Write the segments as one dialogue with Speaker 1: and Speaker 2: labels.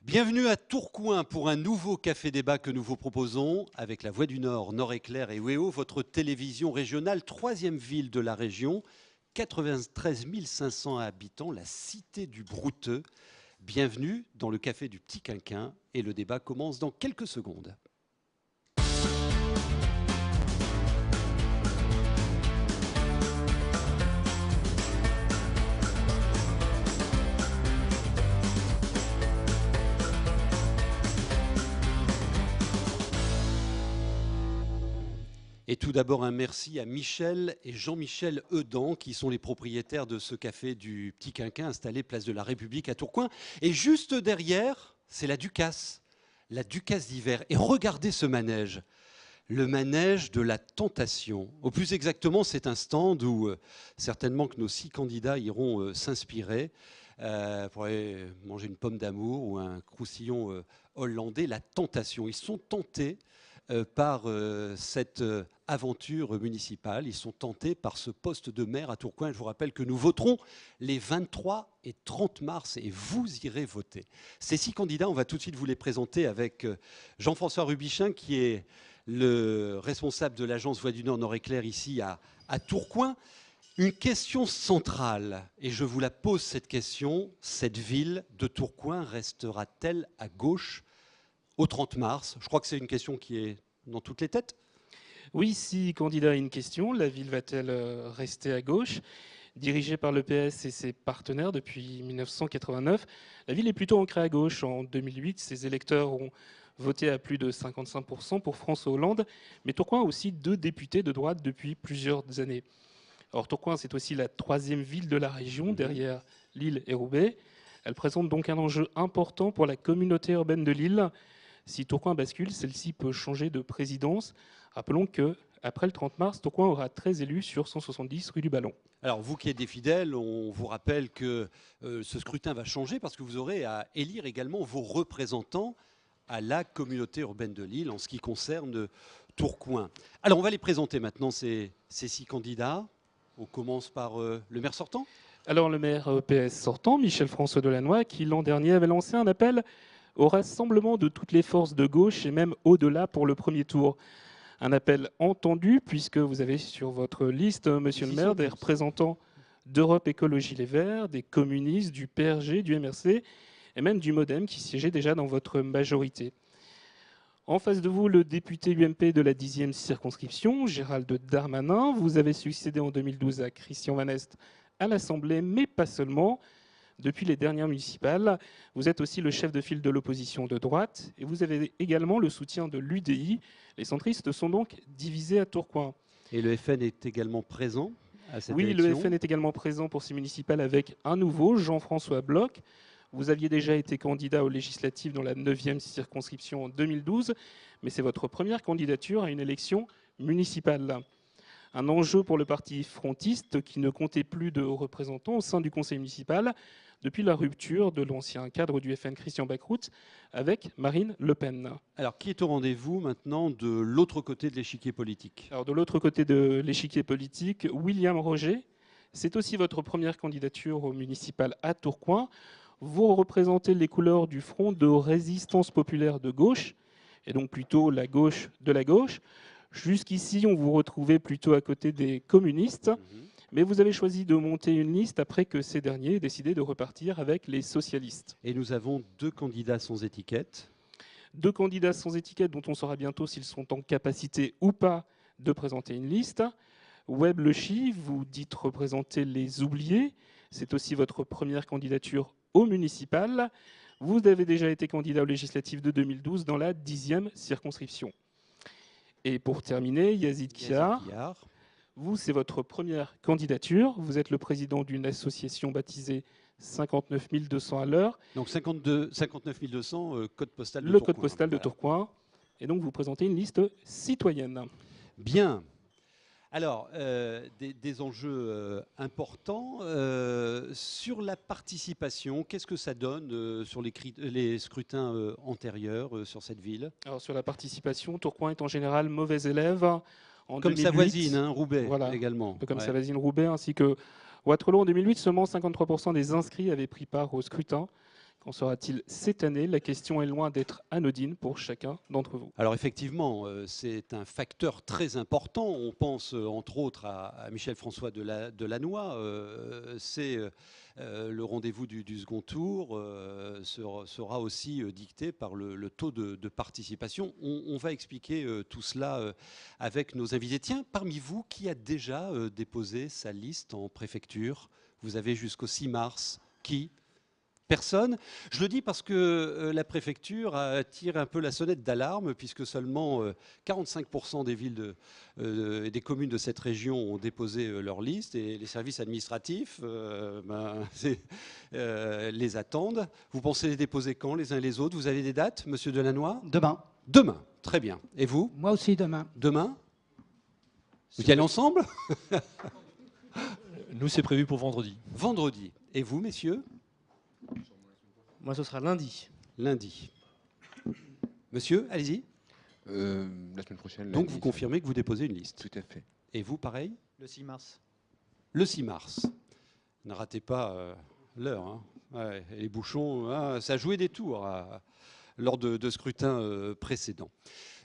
Speaker 1: Bienvenue à Tourcoing pour un nouveau café débat que nous vous proposons avec la Voix du Nord, Nord-Éclair et WEO, votre télévision régionale, troisième ville de la région, 93 500 habitants, la cité du Brouteux. Bienvenue dans le café du Petit Quinquin et le débat commence dans quelques secondes. Et tout d'abord un merci à Michel et Jean-Michel Eudan qui sont les propriétaires de ce café du Petit Quinquin installé place de la République à Tourcoing. Et juste derrière, c'est la Ducasse d'hiver. Et regardez ce manège, le manège de la tentation. Au plus exactement, c'est un stand où certainement que nos 6 candidats iront s'inspirer pour aller manger une pomme d'amour ou un croustillon hollandais. La tentation, ils sont tentés par cette aventure municipale. Ils sont tentés par ce poste de maire à Tourcoing. Je vous rappelle que nous voterons les 23 et 30 mars et vous irez voter. Ces 6 candidats, on va tout de suite vous les présenter avec Jean-François Rubichin qui est le responsable de l'agence Voix du Nord Nord-Éclair ici à Tourcoing. Une question centrale, et je vous la pose cette question, cette ville de Tourcoing restera-t-elle à gauche au 30 mars? Je crois que c'est une question qui est dans toutes les têtes.
Speaker 2: Oui, si candidat à une question, la ville va-t-elle rester à gauche? Dirigée par le PS et ses partenaires depuis 1989, la ville est plutôt ancrée à gauche. En 2008, ses électeurs ont voté à plus de 55% pour François Hollande, mais Tourcoing a aussi 2 députés de droite depuis plusieurs années. Alors Tourcoing, c'est aussi la 3e ville de la région, derrière Lille et Roubaix. Elle présente donc un enjeu important pour la communauté urbaine de Lille. Si Tourcoing bascule, celle-ci peut changer de présidence. Rappelons qu'après le 30 mars, Tourcoing aura 13 élus sur 170 rue du Ballon.
Speaker 1: Alors vous qui êtes des fidèles, on vous rappelle que ce scrutin va changer parce que vous aurez à élire également vos représentants à la communauté urbaine de Lille en ce qui concerne Tourcoing. Alors on va les présenter maintenant, ces 6 candidats. On commence par le maire sortant.
Speaker 2: Alors le maire PS sortant, Michel-François Delannoy, qui l'an dernier avait lancé un appel au rassemblement de toutes les forces de gauche et même au-delà pour le premier tour. Un appel entendu puisque vous avez sur votre liste, monsieur le maire, des représentants d'Europe Écologie Les Verts, des communistes, du PRG, du MRC et même du MoDem qui siégeait déjà dans votre majorité. En face de vous, le député UMP de la 10e circonscription, Gérald Darmanin. Vous avez succédé en 2012 à Christian Van Est à l'Assemblée, mais pas seulement. Depuis les dernières municipales, vous êtes aussi le chef de file de l'opposition de droite et vous avez également le soutien de l'UDI. Les centristes sont donc divisés à Tourcoing.
Speaker 1: Et le FN est également présent à cette
Speaker 2: Oui,
Speaker 1: élection.
Speaker 2: le FN est également présent pour ces municipales avec un nouveau, Jean-François Bloch. Vous aviez déjà été candidat aux législatives dans la 9e circonscription en 2012, mais c'est votre première candidature à une élection municipale. Un enjeu pour le parti frontiste qui ne comptait plus de représentants au sein du conseil municipal depuis la rupture de l'ancien cadre du FN Christian Backrout avec Marine Le Pen.
Speaker 1: Alors qui est au rendez-vous maintenant de l'autre côté de l'échiquier politique?
Speaker 2: Alors de l'autre côté de l'échiquier politique, William Roger, c'est aussi votre première candidature au municipal à Tourcoing. Vous représentez les couleurs du Front de résistance populaire de gauche, et donc plutôt la gauche de la gauche. Jusqu'ici, on vous retrouvait plutôt à côté des communistes, mais vous avez choisi de monter une liste après que ces derniers aient décidé de repartir avec les socialistes.
Speaker 1: Et nous avons 2 candidats sans étiquette.
Speaker 2: 2 candidats sans étiquette dont on saura bientôt s'ils sont en capacité ou pas de présenter une liste. Webb Le Chi, vous dites représenter les oubliés. C'est aussi votre première candidature au municipal. Vous avez déjà été candidat aux législatives de 2012 dans la 10e circonscription. Et pour terminer, Yazid Kiar. Vous, c'est votre première candidature. Vous êtes le président d'une association baptisée 59 200 à l'heure.
Speaker 1: Donc 59 200, code postal de
Speaker 2: le
Speaker 1: Tourcoing.
Speaker 2: code postal de Tourcoing. Et donc vous présentez une liste citoyenne.
Speaker 1: Bien. Alors, des enjeux importants. Sur la participation, qu'est-ce que ça donne sur les scrutins antérieurs sur cette ville?
Speaker 2: Alors sur la participation, Tourcoing est en général mauvais élève. En
Speaker 1: comme
Speaker 2: 2008,
Speaker 1: sa voisine, hein, Roubaix
Speaker 2: voilà,
Speaker 1: également.
Speaker 2: un peu comme sa voisine Roubaix, ainsi que Waterloo. En 2008, seulement 53% des inscrits avaient pris part au scrutin, Qu'en sera-t-il cette année? La question est loin d'être anodine pour chacun d'entre vous.
Speaker 1: Alors effectivement, c'est un facteur très important. On pense entre autres à Michel-François Delannoy. C'est le rendez-vous du second tour sera aussi dicté par le taux de participation. On va expliquer tout cela avec nos invités. Tiens, parmi vous, qui a déjà déposé sa liste en préfecture? Vous avez jusqu'au 6 mars. Qui? Personne. Je le dis parce que la préfecture tire un peu la sonnette d'alarme, puisque seulement 45% des villes et des communes de cette région ont déposé leur liste, et les services administratifs les attendent. Vous pensez les déposer quand, les uns et les autres? Vous avez des dates, monsieur Delannoy?
Speaker 3: Demain.
Speaker 1: Demain, très bien. Et vous?
Speaker 3: Moi aussi, demain.
Speaker 1: Demain? Vous y allez ensemble?
Speaker 4: Nous, c'est prévu pour vendredi.
Speaker 1: Vendredi. Et vous, messieurs?
Speaker 5: Moi, ce sera lundi.
Speaker 1: Lundi. Monsieur, allez-y.
Speaker 6: La semaine prochaine.
Speaker 1: Donc,
Speaker 6: lundi,
Speaker 1: vous confirmez que vous déposez une liste?
Speaker 6: Tout à fait.
Speaker 1: Et vous, pareil?
Speaker 5: Le 6 mars.
Speaker 1: Le 6 mars. Ne ratez pas l'heure. Hein. Ouais, et les bouchons, ça jouait des tours lors de scrutins précédents.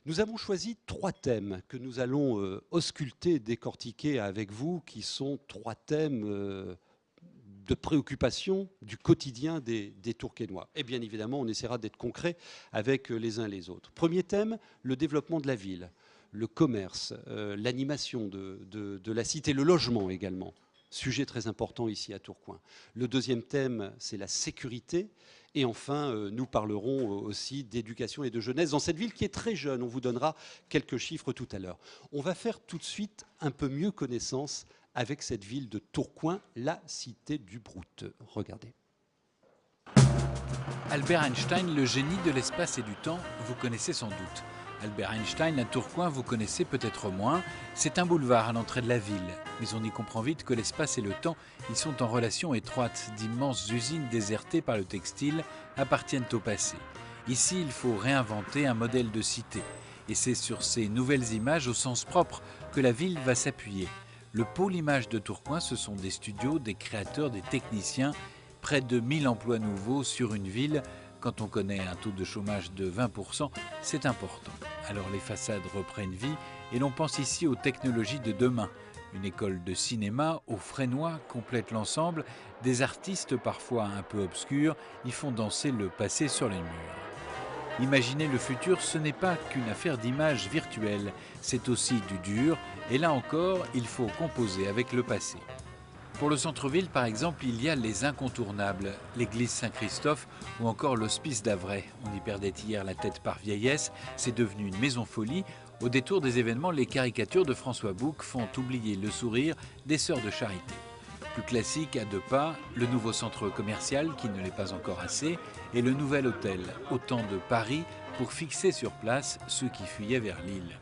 Speaker 1: Nous avons choisi 3 thèmes que nous allons ausculter, décortiquer avec vous, qui sont 3 thèmes de préoccupation du quotidien des Tourquenois. Et bien évidemment, on essaiera d'être concret avec les uns et les autres. Premier thème, le développement de la ville, le commerce, l'animation de la cité, le logement également. Sujet très important ici à Tourcoing. Le deuxième thème, c'est la sécurité. Et enfin, nous parlerons aussi d'éducation et de jeunesse dans cette ville qui est très jeune. On vous donnera quelques chiffres tout à l'heure. On va faire tout de suite un peu mieux connaissance avec cette ville de Tourcoing, la cité du Brouteux. Regardez.
Speaker 7: Albert Einstein, le génie de l'espace et du temps, vous connaissez sans doute. Albert Einstein, à Tourcoing, vous connaissez peut-être moins. C'est un boulevard à l'entrée de la ville. Mais on y comprend vite que l'espace et le temps y sont en relation étroite. D'immenses usines désertées par le textile appartiennent au passé. Ici, il faut réinventer un modèle de cité. Et c'est sur ces nouvelles images au sens propre que la ville va s'appuyer. Le pôle image de Tourcoing, ce sont des studios, des créateurs, des techniciens, près de 1000 emplois nouveaux sur une ville. Quand on connaît un taux de chômage de 20%, c'est important. Alors les façades reprennent vie et l'on pense ici aux technologies de demain. Une école de cinéma au Fresnois complète l'ensemble. Des artistes parfois un peu obscurs y font danser le passé sur les murs. Imaginer le futur, ce n'est pas qu'une affaire d'image virtuelle, c'est aussi du dur, et là encore, il faut composer avec le passé. Pour le centre-ville, par exemple, il y a les incontournables, l'église Saint-Christophe ou encore l'hospice d'Avray. On y perdait hier la tête par vieillesse, c'est devenu une maison folie. Au détour des événements, les caricatures de François Bouc font oublier le sourire des sœurs de charité. Plus classique, à 2 pas, le nouveau centre commercial, qui ne l'est pas encore assez, et le nouvel hôtel, autant de paris pour fixer sur place ceux qui fuyaient vers Lille.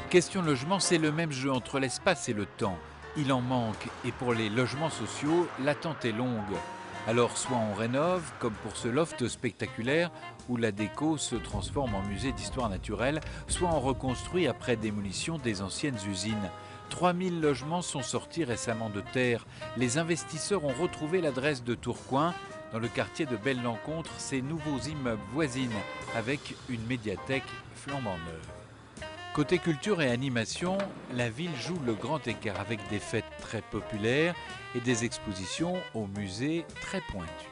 Speaker 7: Question logement, c'est le même jeu entre l'espace et le temps. Il en manque, et pour les logements sociaux, l'attente est longue. Alors soit on rénove, comme pour ce loft spectaculaire, où la déco se transforme en musée d'histoire naturelle, soit on reconstruit après démolition des anciennes usines. 3000 logements sont sortis récemment de terre. Les investisseurs ont retrouvé l'adresse de Tourcoing. Dans le quartier de Belle-Rencontre, ces nouveaux immeubles voisinent avec une médiathèque flambant neuve. Côté culture et animation, la ville joue le grand écart avec des fêtes très populaires et des expositions au musée très pointues.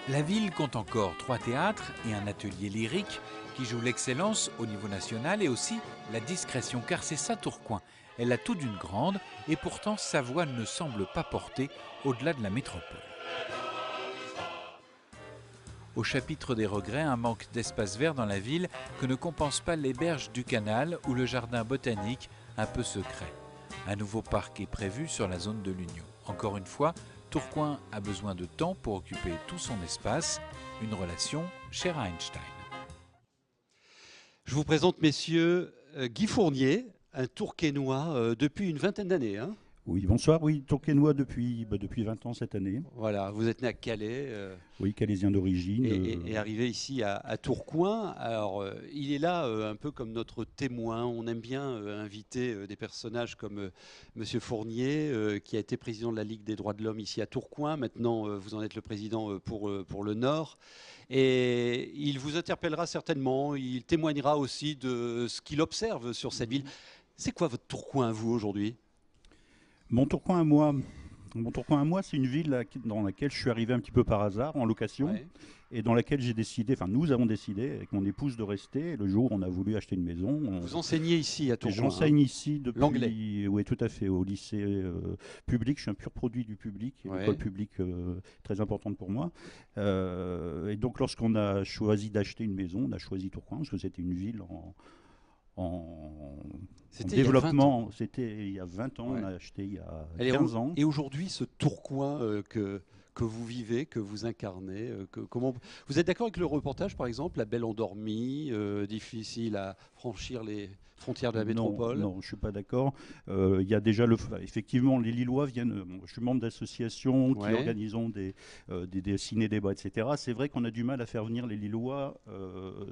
Speaker 7: La ville compte encore 3 théâtres et un atelier lyrique qui joue l'excellence au niveau national et aussi la discrétion, car c'est ça Tourcoing. Elle a tout d'une grande et pourtant sa voix ne semble pas porter au-delà de la métropole. Au chapitre des regrets, un manque d'espace vert dans la ville que ne compense pas les berges du canal ou le jardin botanique un peu secret. Un nouveau parc est prévu sur la zone de l'Union. Encore une fois, Tourcoing a besoin de temps pour occuper tout son espace, une relation chère à Einstein.
Speaker 1: Je vous présente, messieurs, Guy Fournier, un Tourquenois depuis une vingtaine d'années. Hein.
Speaker 3: Oui, bonsoir. Oui, tourquenois depuis 20 ans cette année.
Speaker 1: Voilà, vous êtes né à Calais.
Speaker 3: Oui, calaisien d'origine.
Speaker 1: Et arrivé ici à Tourcoing. Alors, il est là un peu comme notre témoin. On aime bien inviter des personnages comme Monsieur Fournier, qui a été président de la Ligue des droits de l'homme ici à Tourcoing. Maintenant, vous en êtes le président pour le Nord. Et il vous interpellera certainement. Il témoignera aussi de ce qu'il observe sur cette ville. C'est quoi votre Tourcoing, vous, aujourd'hui ?
Speaker 3: Mon Tourcoing à moi, c'est une ville dans laquelle je suis arrivé un petit peu par hasard, en location,
Speaker 1: Ouais.
Speaker 3: et dans laquelle nous avons décidé avec mon épouse de rester. Et le jour où on a voulu acheter une maison,
Speaker 1: Vous enseignez ici à Tourcoing.
Speaker 3: j'enseigne ici depuis
Speaker 1: L'anglais.
Speaker 3: Oui, tout à fait, au lycée public. Je suis un pur produit du public, une
Speaker 1: Ouais.
Speaker 3: école publique très importante pour moi. Et donc, lorsqu'on a choisi d'acheter une maison, on a choisi Tourcoing parce que c'était une ville en
Speaker 1: C'était il y a 20 ans.
Speaker 3: développement. C'était il y a 20 ans,
Speaker 1: Ouais.
Speaker 3: on a acheté il y a
Speaker 1: Et
Speaker 3: 15 ans.
Speaker 1: Et aujourd'hui, ce Tourcoing que vous vivez, que vous incarnez, comment vous êtes d'accord avec le reportage, par exemple, La Belle Endormie, difficile à franchir les frontières de la métropole?
Speaker 3: Non, je ne suis pas d'accord. Il y a déjà effectivement, les Lillois viennent. Je suis membre d'associations qui
Speaker 1: Ouais.
Speaker 3: organisent des ciné-débats, etc. C'est vrai qu'on a du mal à faire venir les Lillois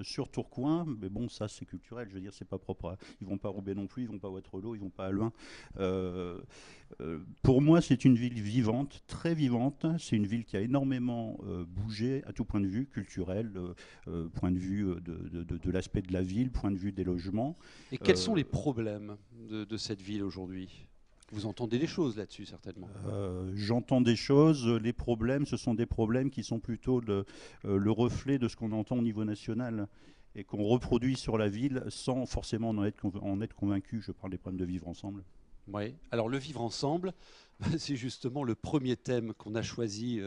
Speaker 3: sur Tourcoing, mais bon, ça c'est culturel. Je veux dire, c'est pas propre. Ils vont pas à Roubaix non plus, ils vont pas à Waterloo, ils vont pas à Loin. Pour moi, c'est une ville vivante, très vivante. C'est une ville qui a énormément bougé à tout point de vue, culturel, point de vue de l'aspect de la ville, point de vue des logements.
Speaker 1: Et quels sont les problèmes de cette ville aujourd'hui? Vous entendez des choses là-dessus, certainement.
Speaker 3: J'entends des choses. Les problèmes, ce sont des problèmes qui sont plutôt le reflet de ce qu'on entend au niveau national et qu'on reproduit sur la ville sans forcément en être convaincu. Je parle des problèmes de vivre ensemble.
Speaker 1: Oui. Alors, le vivre ensemble, c'est justement le premier thème qu'on a choisi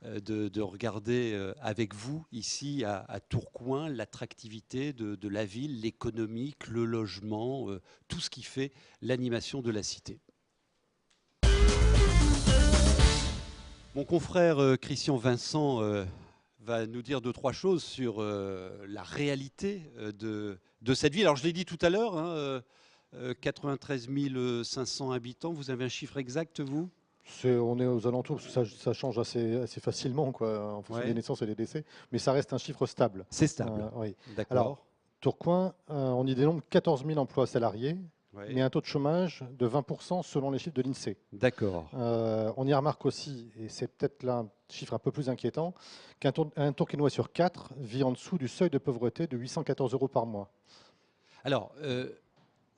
Speaker 1: de regarder avec vous ici à Tourcoing, l'attractivité de la ville, l'économique, le logement, tout ce qui fait l'animation de la cité. Mon confrère Christian Vincent va nous dire 2-3 choses sur la réalité de cette ville. Alors, je l'ai dit tout à l'heure, hein, 93 500 habitants. Vous avez un chiffre exact, vous?
Speaker 4: On est aux alentours, parce que ça change assez facilement quoi, en fonction
Speaker 1: Ouais.
Speaker 4: des naissances et des décès, mais ça reste un chiffre stable.
Speaker 1: C'est stable.
Speaker 4: Oui.
Speaker 1: D'accord.
Speaker 4: Alors, Tourcoing, on y dénombre 14 000 emplois salariés,
Speaker 1: Ouais.
Speaker 4: mais un taux de chômage de 20% selon les chiffres de l'INSEE.
Speaker 1: D'accord.
Speaker 4: On y remarque aussi, et c'est peut-être là un chiffre un peu plus inquiétant, qu'un Tourquenois sur 4 vit en dessous du seuil de pauvreté de 814 € par mois.
Speaker 1: Alors,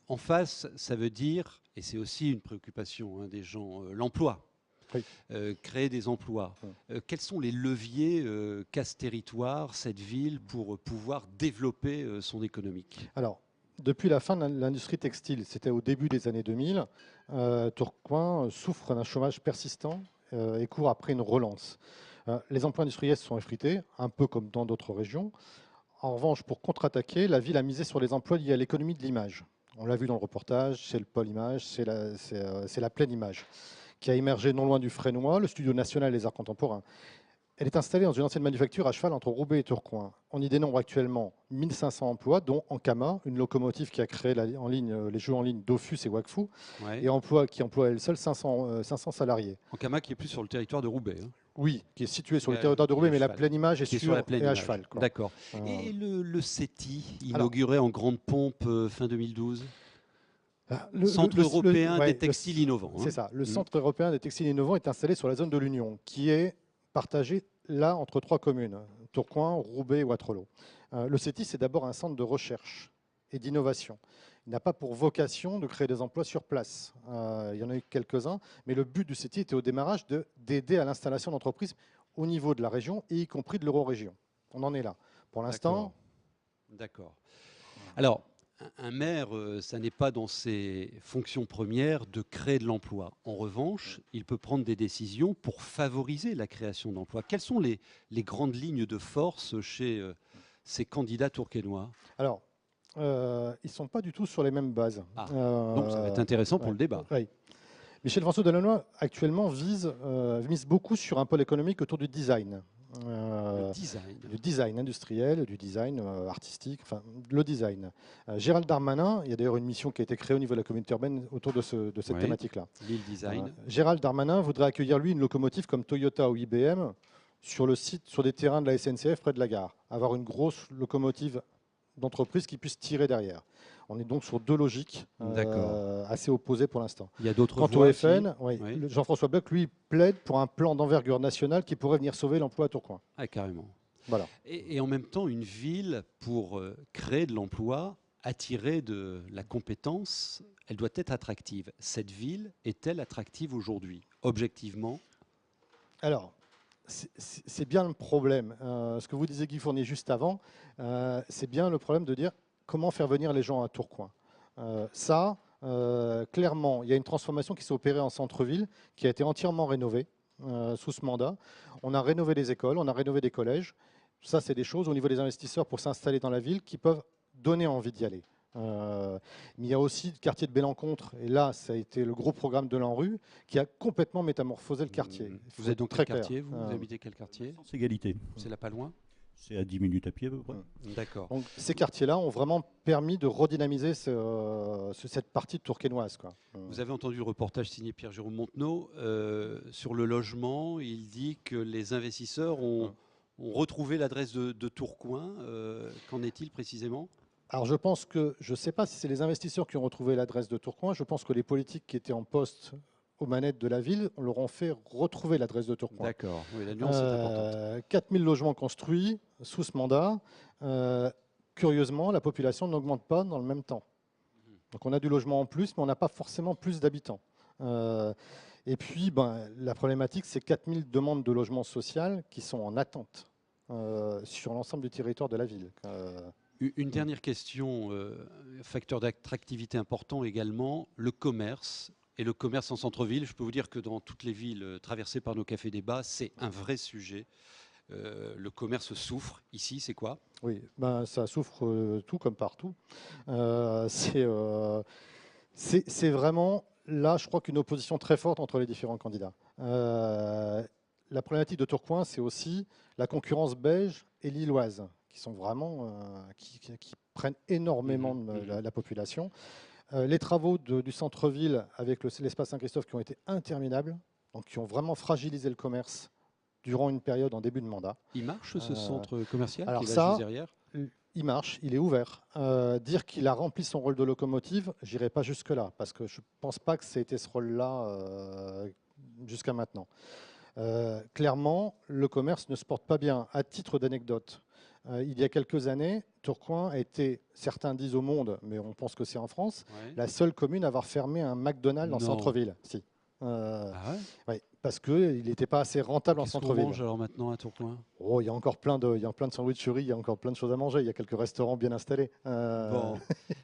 Speaker 1: en face, ça veut dire, et c'est aussi une préoccupation des gens, l'emploi.
Speaker 4: Oui.
Speaker 1: Créer des emplois. Quels sont les leviers qu'a ce territoire, cette ville, pour pouvoir développer son économique?
Speaker 4: Alors, depuis la fin de l'industrie textile, c'était au début des années 2000, Tourcoing souffre d'un chômage persistant et court après une relance. Les emplois industriels se sont effrités, un peu comme dans d'autres régions. En revanche, pour contre-attaquer, la ville a misé sur les emplois liés à l'économie de l'image. On l'a vu dans le reportage, c'est le pôle image, c'est la pleine image, qui a émergé non loin du Fresnois, le Studio national des arts contemporains. Elle est installée dans une ancienne manufacture à cheval entre Roubaix et Tourcoing. On y dénombre actuellement 1500 emplois, dont Ankama, une locomotive qui a créé les jeux en ligne Dofus et Wakfu,
Speaker 1: Ouais.
Speaker 4: et qui emploie elle seule 500 salariés.
Speaker 1: Ankama qui est plus sur le territoire de Roubaix. Hein.
Speaker 4: Oui, qui est situé sur le
Speaker 1: Et
Speaker 4: territoire de
Speaker 1: à
Speaker 4: Roubaix, mais la
Speaker 1: cheval.
Speaker 4: pleine image est
Speaker 1: Qui est sur
Speaker 4: sur
Speaker 1: la pleine
Speaker 4: et à
Speaker 1: image.
Speaker 4: cheval. quoi.
Speaker 1: D'accord.
Speaker 4: Euh,
Speaker 1: Et le CETI,
Speaker 4: Alors-
Speaker 1: inauguré en grande pompe fin 2012,
Speaker 4: le-
Speaker 1: Centre
Speaker 4: le-
Speaker 1: européen
Speaker 4: ouais,
Speaker 1: des textiles innovants. hein.
Speaker 4: C'est ça. Le Centre européen des textiles innovants est installé sur la zone de l'Union, qui est partagée là entre 3 communes, Tourcoing, Roubaix et Waterloo. Le CETI, c'est d'abord un centre de recherche et d'innovation. Il n'a pas pour vocation de créer des emplois sur place. Il y en a eu quelques-uns, mais le but du CETI était au démarrage d'aider à l'installation d'entreprises au niveau de la région, et y compris de l'euro-région. On en est là. Pour l'instant,
Speaker 1: D'accord. Alors, un maire, ça n'est pas dans ses fonctions premières de créer de l'emploi. En revanche, il peut prendre des décisions pour favoriser la création d'emplois. Quelles sont les grandes lignes de force chez ces candidats tourquenois?
Speaker 4: alors, ils ne sont pas du tout sur les mêmes bases.
Speaker 1: Ah, Donc, ça va être intéressant pour
Speaker 4: ouais.
Speaker 1: le débat.
Speaker 4: Oui. Michel François Delannoy, actuellement, mise beaucoup sur un pôle économique autour du design. du design industriel, du design artistique, enfin le design. Gérald Darmanin, il y a d'ailleurs une mission qui a été créée au niveau de la communauté urbaine autour de cette thématique-là.
Speaker 1: L'île design.
Speaker 4: Gérald Darmanin voudrait accueillir lui une locomotive comme Toyota ou IBM sur le site, sur des terrains de la SNCF près de la gare. Avoir une grosse locomotive d'entreprise qui puisse tirer derrière. On est donc sur deux logiques assez opposées pour l'instant.
Speaker 1: Il y a d'autres
Speaker 4: Quant
Speaker 1: voies
Speaker 4: au FN,
Speaker 1: aussi.
Speaker 4: Jean-François Bloch, lui, plaide pour un plan d'envergure nationale qui pourrait venir sauver l'emploi à Tourcoing.
Speaker 1: Ah, carrément.
Speaker 4: Voilà.
Speaker 1: Et en même temps, une ville, pour créer de l'emploi, attirer de la compétence, elle doit être attractive. Cette ville est-elle attractive aujourd'hui, objectivement?
Speaker 4: Alors, c'est bien le problème. Ce que vous disiez, Guy Fournier, juste avant, c'est bien le problème de dire comment faire venir les gens à Tourcoing. Clairement, il y a une transformation qui s'est opérée en centre-ville, qui a été entièrement rénovée sous ce mandat. On a rénové des écoles, on a rénové des collèges. Ça, c'est des choses au niveau des investisseurs pour s'installer dans la ville qui peuvent donner envie d'y aller. Mais il y a aussi le quartier de Bellencontre, et là, ça a été le gros programme de l'ANRU, qui a complètement métamorphosé le quartier.
Speaker 1: Vous êtes donc
Speaker 4: très
Speaker 1: quel quartier? Vous
Speaker 4: clair.
Speaker 1: habitez quel quartier?
Speaker 3: Sans égalité.
Speaker 1: C'est là pas loin?
Speaker 3: C'est à 10 minutes à pied à peu près.
Speaker 1: D'accord.
Speaker 4: Donc, ces quartiers-là ont vraiment permis de redynamiser cette partie tourquenoise, quoi.
Speaker 1: Vous avez entendu le reportage signé Pierre-Jérôme Montenot sur le logement. Il dit que les investisseurs ont retrouvé l'adresse de Tourcoing. Qu'en est-il précisément?
Speaker 4: Alors je pense que, je ne sais pas si c'est les investisseurs qui ont retrouvé l'adresse de Tourcoing, je pense que les politiques qui étaient en poste aux manettes de la ville leur ont fait retrouver l'adresse de Tourcoing.
Speaker 1: D'accord, oui, la nuance est importante.
Speaker 4: 4000 logements construits sous ce mandat. Curieusement, la population n'augmente pas dans le même temps. Donc on a du logement en plus, mais on n'a pas forcément plus d'habitants. Et puis, la problématique, c'est 4000 demandes de logement social qui sont en attente sur l'ensemble du territoire de la ville.
Speaker 1: Une dernière question, facteur d'attractivité important également, le commerce. Et le commerce en centre-ville, je peux vous dire que dans toutes les villes traversées par nos cafés-débats, c'est un vrai sujet. Le commerce souffre. Ici, c'est quoi?
Speaker 4: Oui, ça souffre tout comme partout. C'est vraiment, là, je crois qu'une opposition très forte entre les différents candidats. La problématique de Tourcoing, c'est aussi la concurrence belge et lilloise, qui sont vraiment, qui prennent énormément la population. Les travaux du centre-ville avec l'espace Saint-Christophe qui ont été interminables, donc qui ont vraiment fragilisé le commerce durant une période en début de mandat.
Speaker 1: Il marche ce centre commercial?
Speaker 4: Alors
Speaker 1: qui est
Speaker 4: ça,
Speaker 1: derrière
Speaker 4: il marche, il est ouvert. Dire qu'il a rempli son rôle de locomotive, j'irai pas jusque-là, parce que je ne pense pas que c'était ce rôle-là jusqu'à maintenant. Clairement, le commerce ne se porte pas bien. À titre d'anecdote, il y a quelques années, Tourcoing a été, certains disent au monde, mais on pense que c'est en France, la seule commune à avoir fermé un McDonald's en centre-ville. Si. Ouais, parce qu'il n'était pas assez rentable en centre-ville.
Speaker 1: Qu'est-ce qu'on mange alors maintenant à Tourcoing?
Speaker 4: Il y a encore plein de sandwicheries, il y a encore plein de choses à manger, il y a quelques restaurants bien installés.
Speaker 1: Bon.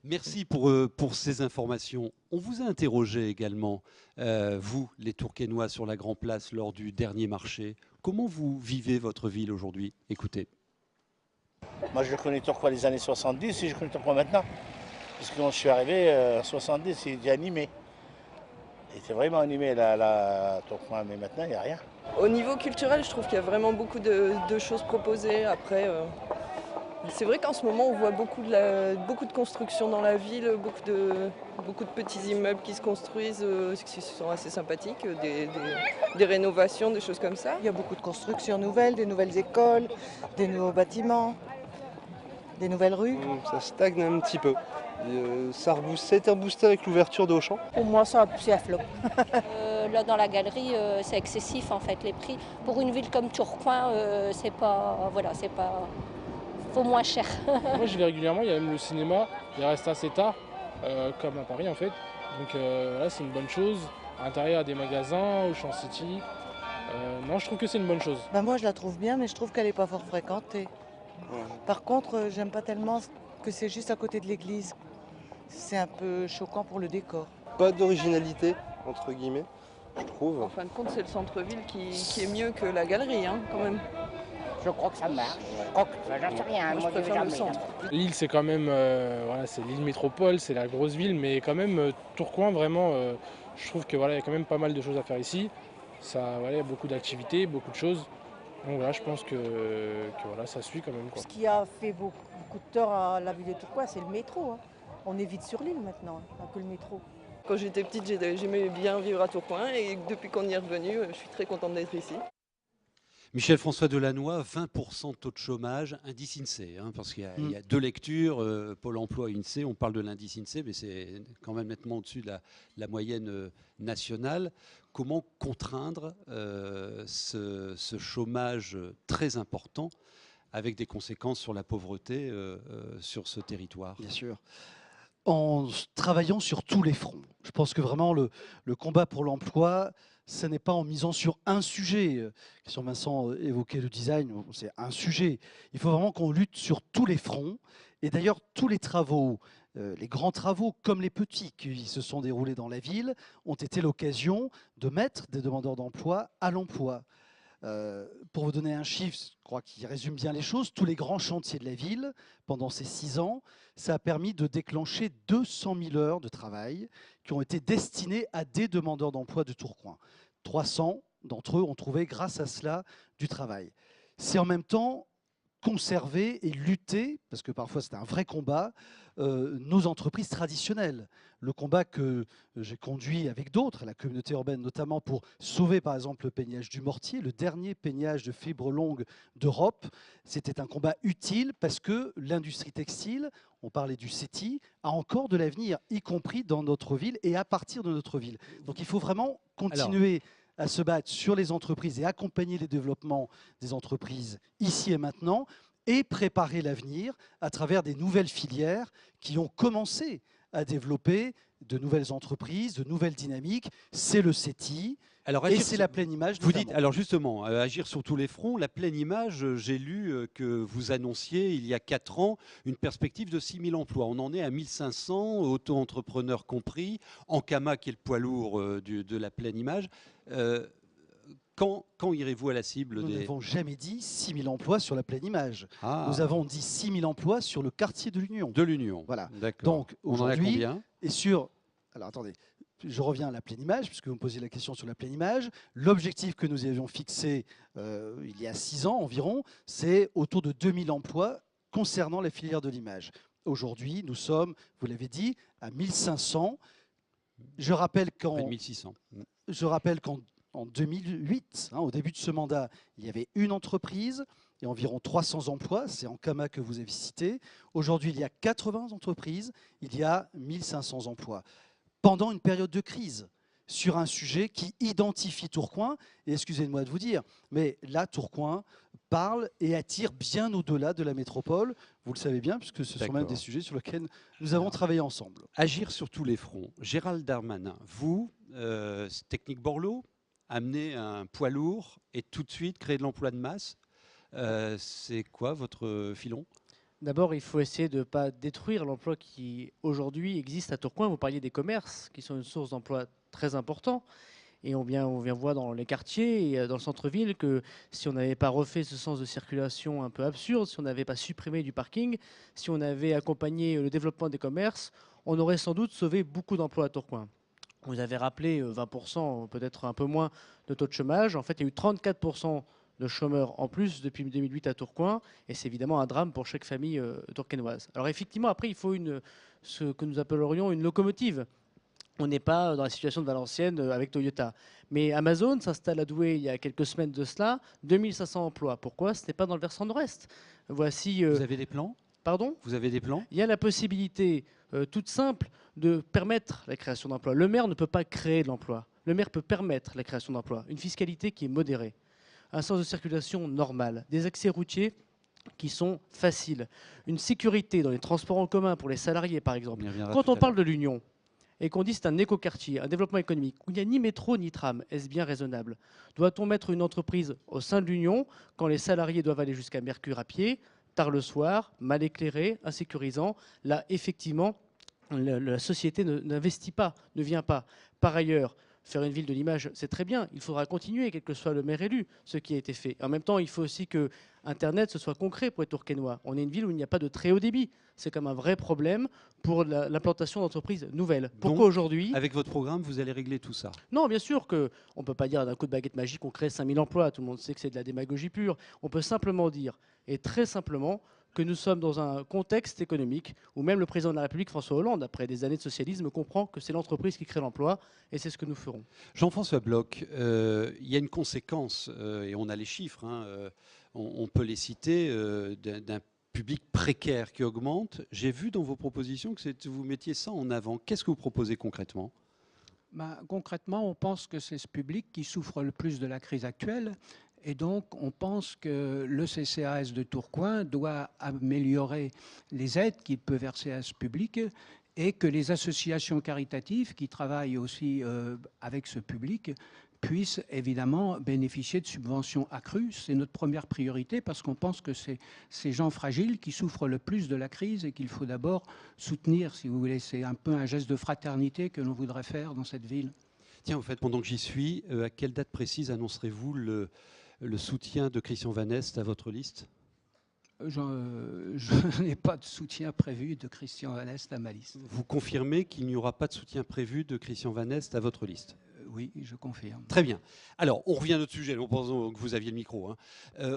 Speaker 1: Merci pour ces informations. On vous a interrogé également, vous, les Tourquenois, sur la Grand Place lors du dernier marché. Comment vous vivez votre ville aujourd'hui? Écoutez.
Speaker 8: Moi, je connais Tourcoing des années 70 et je connais Tourcoing maintenant. Parce que quand je suis arrivé en 70, il était animé. Il était vraiment animé, la Tourcoing, mais maintenant, il n'y a rien.
Speaker 9: Au niveau culturel, je trouve qu'il y a vraiment beaucoup de choses proposées. Après, c'est vrai qu'en ce moment, on voit beaucoup de constructions dans la ville, beaucoup de petits immeubles qui se construisent, qui sont assez sympathiques, des rénovations, des choses comme ça.
Speaker 10: Il y a beaucoup de constructions nouvelles, des nouvelles écoles, des nouveaux bâtiments, des nouvelles rues.
Speaker 11: Ça stagne un petit peu. Ça a été reboosté avec l'ouverture de Auchan.
Speaker 10: Pour moi, ça a poussé à flot.
Speaker 12: Là, dans la galerie, c'est excessif en fait. Les prix pour une ville comme Tourcoing, c'est pas, voilà, c'est pas, faut moins cher.
Speaker 2: Moi, j'y vais régulièrement. Il y a même le cinéma. Il reste assez tard, comme à Paris en fait. Donc là, c'est une bonne chose. À l'intérieur, il y a des magasins, Auchan City. Non, je trouve que c'est une bonne chose.
Speaker 10: Moi, je la trouve bien, mais je trouve qu'elle n'est pas fort fréquentée. Par contre, j'aime pas tellement que c'est juste à côté de l'église. C'est un peu choquant pour le décor.
Speaker 11: Pas d'originalité, entre guillemets, je trouve.
Speaker 9: En fin de compte, c'est le centre-ville qui est mieux que la galerie, hein, quand même.
Speaker 13: Je crois que ça marche. J'en sais rien.
Speaker 9: Moi, je préfère le centre.
Speaker 2: L'île, c'est quand même, voilà, c'est l'île métropole, c'est la grosse ville, mais quand même, Tourcoing, vraiment, je trouve que voilà, il y a quand même pas mal de choses à faire ici. Ça, voilà, il y a beaucoup d'activités, beaucoup de choses.
Speaker 5: Donc voilà, je pense que voilà, ça suit quand même, quoi.
Speaker 14: Ce qui a fait beaucoup de tort à la ville de Tourcoing, c'est le métro, hein. On est vite sur l'île maintenant, hein, que le métro.
Speaker 9: Quand j'étais petite, j'aimais bien vivre à Tourcoing et depuis qu'on y est revenu, je suis très contente d'être ici.
Speaker 1: Michel-François Delannoy, 20% de taux de chômage, indice INSEE, hein, parce qu'il y a deux lectures, Pôle emploi et INSEE, on parle de l'indice INSEE, mais c'est quand même nettement au-dessus de la moyenne nationale. Comment contraindre ce chômage très important avec des conséquences sur la pauvreté sur ce territoire?
Speaker 15: Bien sûr. En travaillant sur tous les fronts. Je pense que vraiment le combat pour l'emploi, ce n'est pas en misant sur un sujet. Christian Vincent évoquait le design, c'est un sujet. Il faut vraiment qu'on lutte sur tous les fronts. Et d'ailleurs, tous les travaux, les grands travaux comme les petits qui se sont déroulés dans la ville, ont été l'occasion de mettre des demandeurs d'emploi à l'emploi. Pour vous donner un chiffre, je crois qu'il résume bien les choses, tous les grands chantiers de la ville, pendant ces 6 ans, ça a permis de déclencher 200 000 heures de travail qui ont été destinées à des demandeurs d'emploi de Tourcoing. 300 d'entre eux ont trouvé, grâce à cela, du travail. C'est en même temps conserver et lutter, parce que parfois c'est un vrai combat, nos entreprises traditionnelles. Le combat que j'ai conduit avec d'autres, la communauté urbaine notamment, pour sauver par exemple le peignage du Mortier, le dernier peignage de fibre longue d'Europe. C'était un combat utile parce que l'industrie textile, on parlait du CETI, a encore de l'avenir, y compris dans notre ville et à partir de notre ville. Donc il faut vraiment continuer à se battre sur les entreprises et accompagner les développements des entreprises ici et maintenant et préparer l'avenir à travers des nouvelles filières qui ont commencé à développer de nouvelles entreprises, de nouvelles dynamiques. C'est le CETI et c'est la pleine image.
Speaker 1: Vous dites, alors justement, agir sur tous les fronts, la pleine image, j'ai lu que vous annonciez il y a 4 ans une perspective de 6 000 emplois. On en est à 1 500, auto-entrepreneurs compris, Ankama qui est le poids lourd de la pleine image. Quand irez-vous à la cible?
Speaker 15: Nous n'avons jamais dit 6 000 emplois sur la pleine image. Nous avons dit 6 000 emplois sur le quartier de l'Union.
Speaker 1: De l'Union.
Speaker 15: Voilà.
Speaker 1: Donc,
Speaker 15: on en a combien? Et sur... Alors attendez, je reviens à la pleine image, puisque vous me posiez la question sur la pleine image. L'objectif que nous avions fixé il y a 6 ans environ, c'est autour de 2 000 emplois concernant la filière de l'image. Aujourd'hui, nous sommes, vous l'avez dit, à 1 500. Je rappelle qu'en 2008, au début de ce mandat, il y avait une entreprise et environ 300 emplois. C'est Ankama que vous avez cité. Aujourd'hui, il y a 80 entreprises, il y a 1 500 emplois. Pendant une période de crise, sur un sujet qui identifie Tourcoing, et excusez-moi de vous dire, mais là, Tourcoing parle et attire bien au-delà de la métropole. Vous le savez bien, puisque ce sont même des sujets sur lesquels nous avons travaillé ensemble.
Speaker 1: Agir sur tous les fronts. Gérald Darmanin, vous, Technique Borloo, amener un poids lourd et tout de suite créer de l'emploi de masse, c'est quoi votre filon?
Speaker 5: D'abord, il faut essayer de ne pas détruire l'emploi qui aujourd'hui existe à Tourcoing. Vous parliez des commerces, qui sont une source d'emploi très importante. Et on vient voir dans les quartiers et dans le centre-ville que si on n'avait pas refait ce sens de circulation un peu absurde, si on n'avait pas supprimé du parking, si on avait accompagné le développement des commerces, on aurait sans doute sauvé beaucoup d'emplois à Tourcoing. Vous avez rappelé 20%, peut-être un peu moins, de taux de chômage. En fait, il y a eu 34% de chômeurs en plus depuis 2008 à Tourcoing, et c'est évidemment un drame pour chaque famille tourquenoise. Alors effectivement, après, il faut ce que nous appellerions une locomotive. On n'est pas dans la situation de Valenciennes avec Toyota. Mais Amazon s'installe à Douai il y a quelques semaines de cela, 2500 emplois. Pourquoi? Ce n'est pas dans le versant nord-est. Voici,
Speaker 1: vous avez des plans?
Speaker 5: Pardon?
Speaker 1: Vous avez des plans?
Speaker 5: Il y a la possibilité toute simple de permettre la création d'emplois. Le maire ne peut pas créer de l'emploi. Le maire peut permettre la création d'emplois. Une fiscalité qui est modérée, un sens de circulation normal, des accès routiers qui sont faciles, une sécurité dans les transports en commun pour les salariés, par exemple. Quand on parle de l'Union et qu'on dit c'est un écoquartier, un développement économique, où il n'y a ni métro ni tram, est-ce bien raisonnable? Doit-on mettre une entreprise au sein de l'Union quand les salariés doivent aller jusqu'à Mercure à pied, tard le soir, mal éclairé, insécurisant? Là, effectivement, la société n'investit pas, ne vient pas. Par ailleurs, faire une ville de l'image, c'est très bien. Il faudra continuer, quel que soit le maire élu, ce qui a été fait. En même temps, il faut aussi que Internet, ce soit concret pour les Tourquenois. On est une ville où il n'y a pas de très haut débit. C'est comme un vrai problème pour l'implantation d'entreprises nouvelles. Pourquoi aujourd'hui...
Speaker 1: Avec votre programme, vous allez régler tout ça?
Speaker 5: Non, bien sûr qu'on ne peut pas dire d'un coup de baguette magique qu'on crée 5000 emplois. Tout le monde sait que c'est de la démagogie pure. On peut simplement dire, et très simplement, que nous sommes dans un contexte économique où même le président de la République, François Hollande, après des années de socialisme, comprend que c'est l'entreprise qui crée l'emploi, et c'est ce que nous ferons.
Speaker 1: Jean-François Bloch, il y a une conséquence, et on a les chiffres, hein, on peut les citer, d'un public précaire qui augmente. J'ai vu dans vos propositions que vous mettiez ça en avant. Qu'est-ce que vous proposez concrètement?
Speaker 16: Concrètement, on pense que c'est ce public qui souffre le plus de la crise actuelle. Et donc, on pense que le CCAS de Tourcoing doit améliorer les aides qu'il peut verser à ce public et que les associations caritatives qui travaillent aussi avec ce public puissent évidemment bénéficier de subventions accrues. C'est notre première priorité parce qu'on pense que c'est ces gens fragiles qui souffrent le plus de la crise et qu'il faut d'abord soutenir, si vous voulez. C'est un peu un geste de fraternité que l'on voudrait faire dans cette ville.
Speaker 1: Tiens, en fait, pendant que j'y suis, à quelle date précise annoncerez-vous le soutien de Christian Van Est à votre liste?
Speaker 16: Je n'ai pas de soutien prévu de Christian Van Est à ma liste.
Speaker 1: Vous confirmez qu'il n'y aura pas de soutien prévu de Christian Van Est à votre liste?
Speaker 16: Oui, je confirme.
Speaker 1: Très bien. Alors, on revient à notre sujet. Nous pensons que vous aviez le micro. Hein.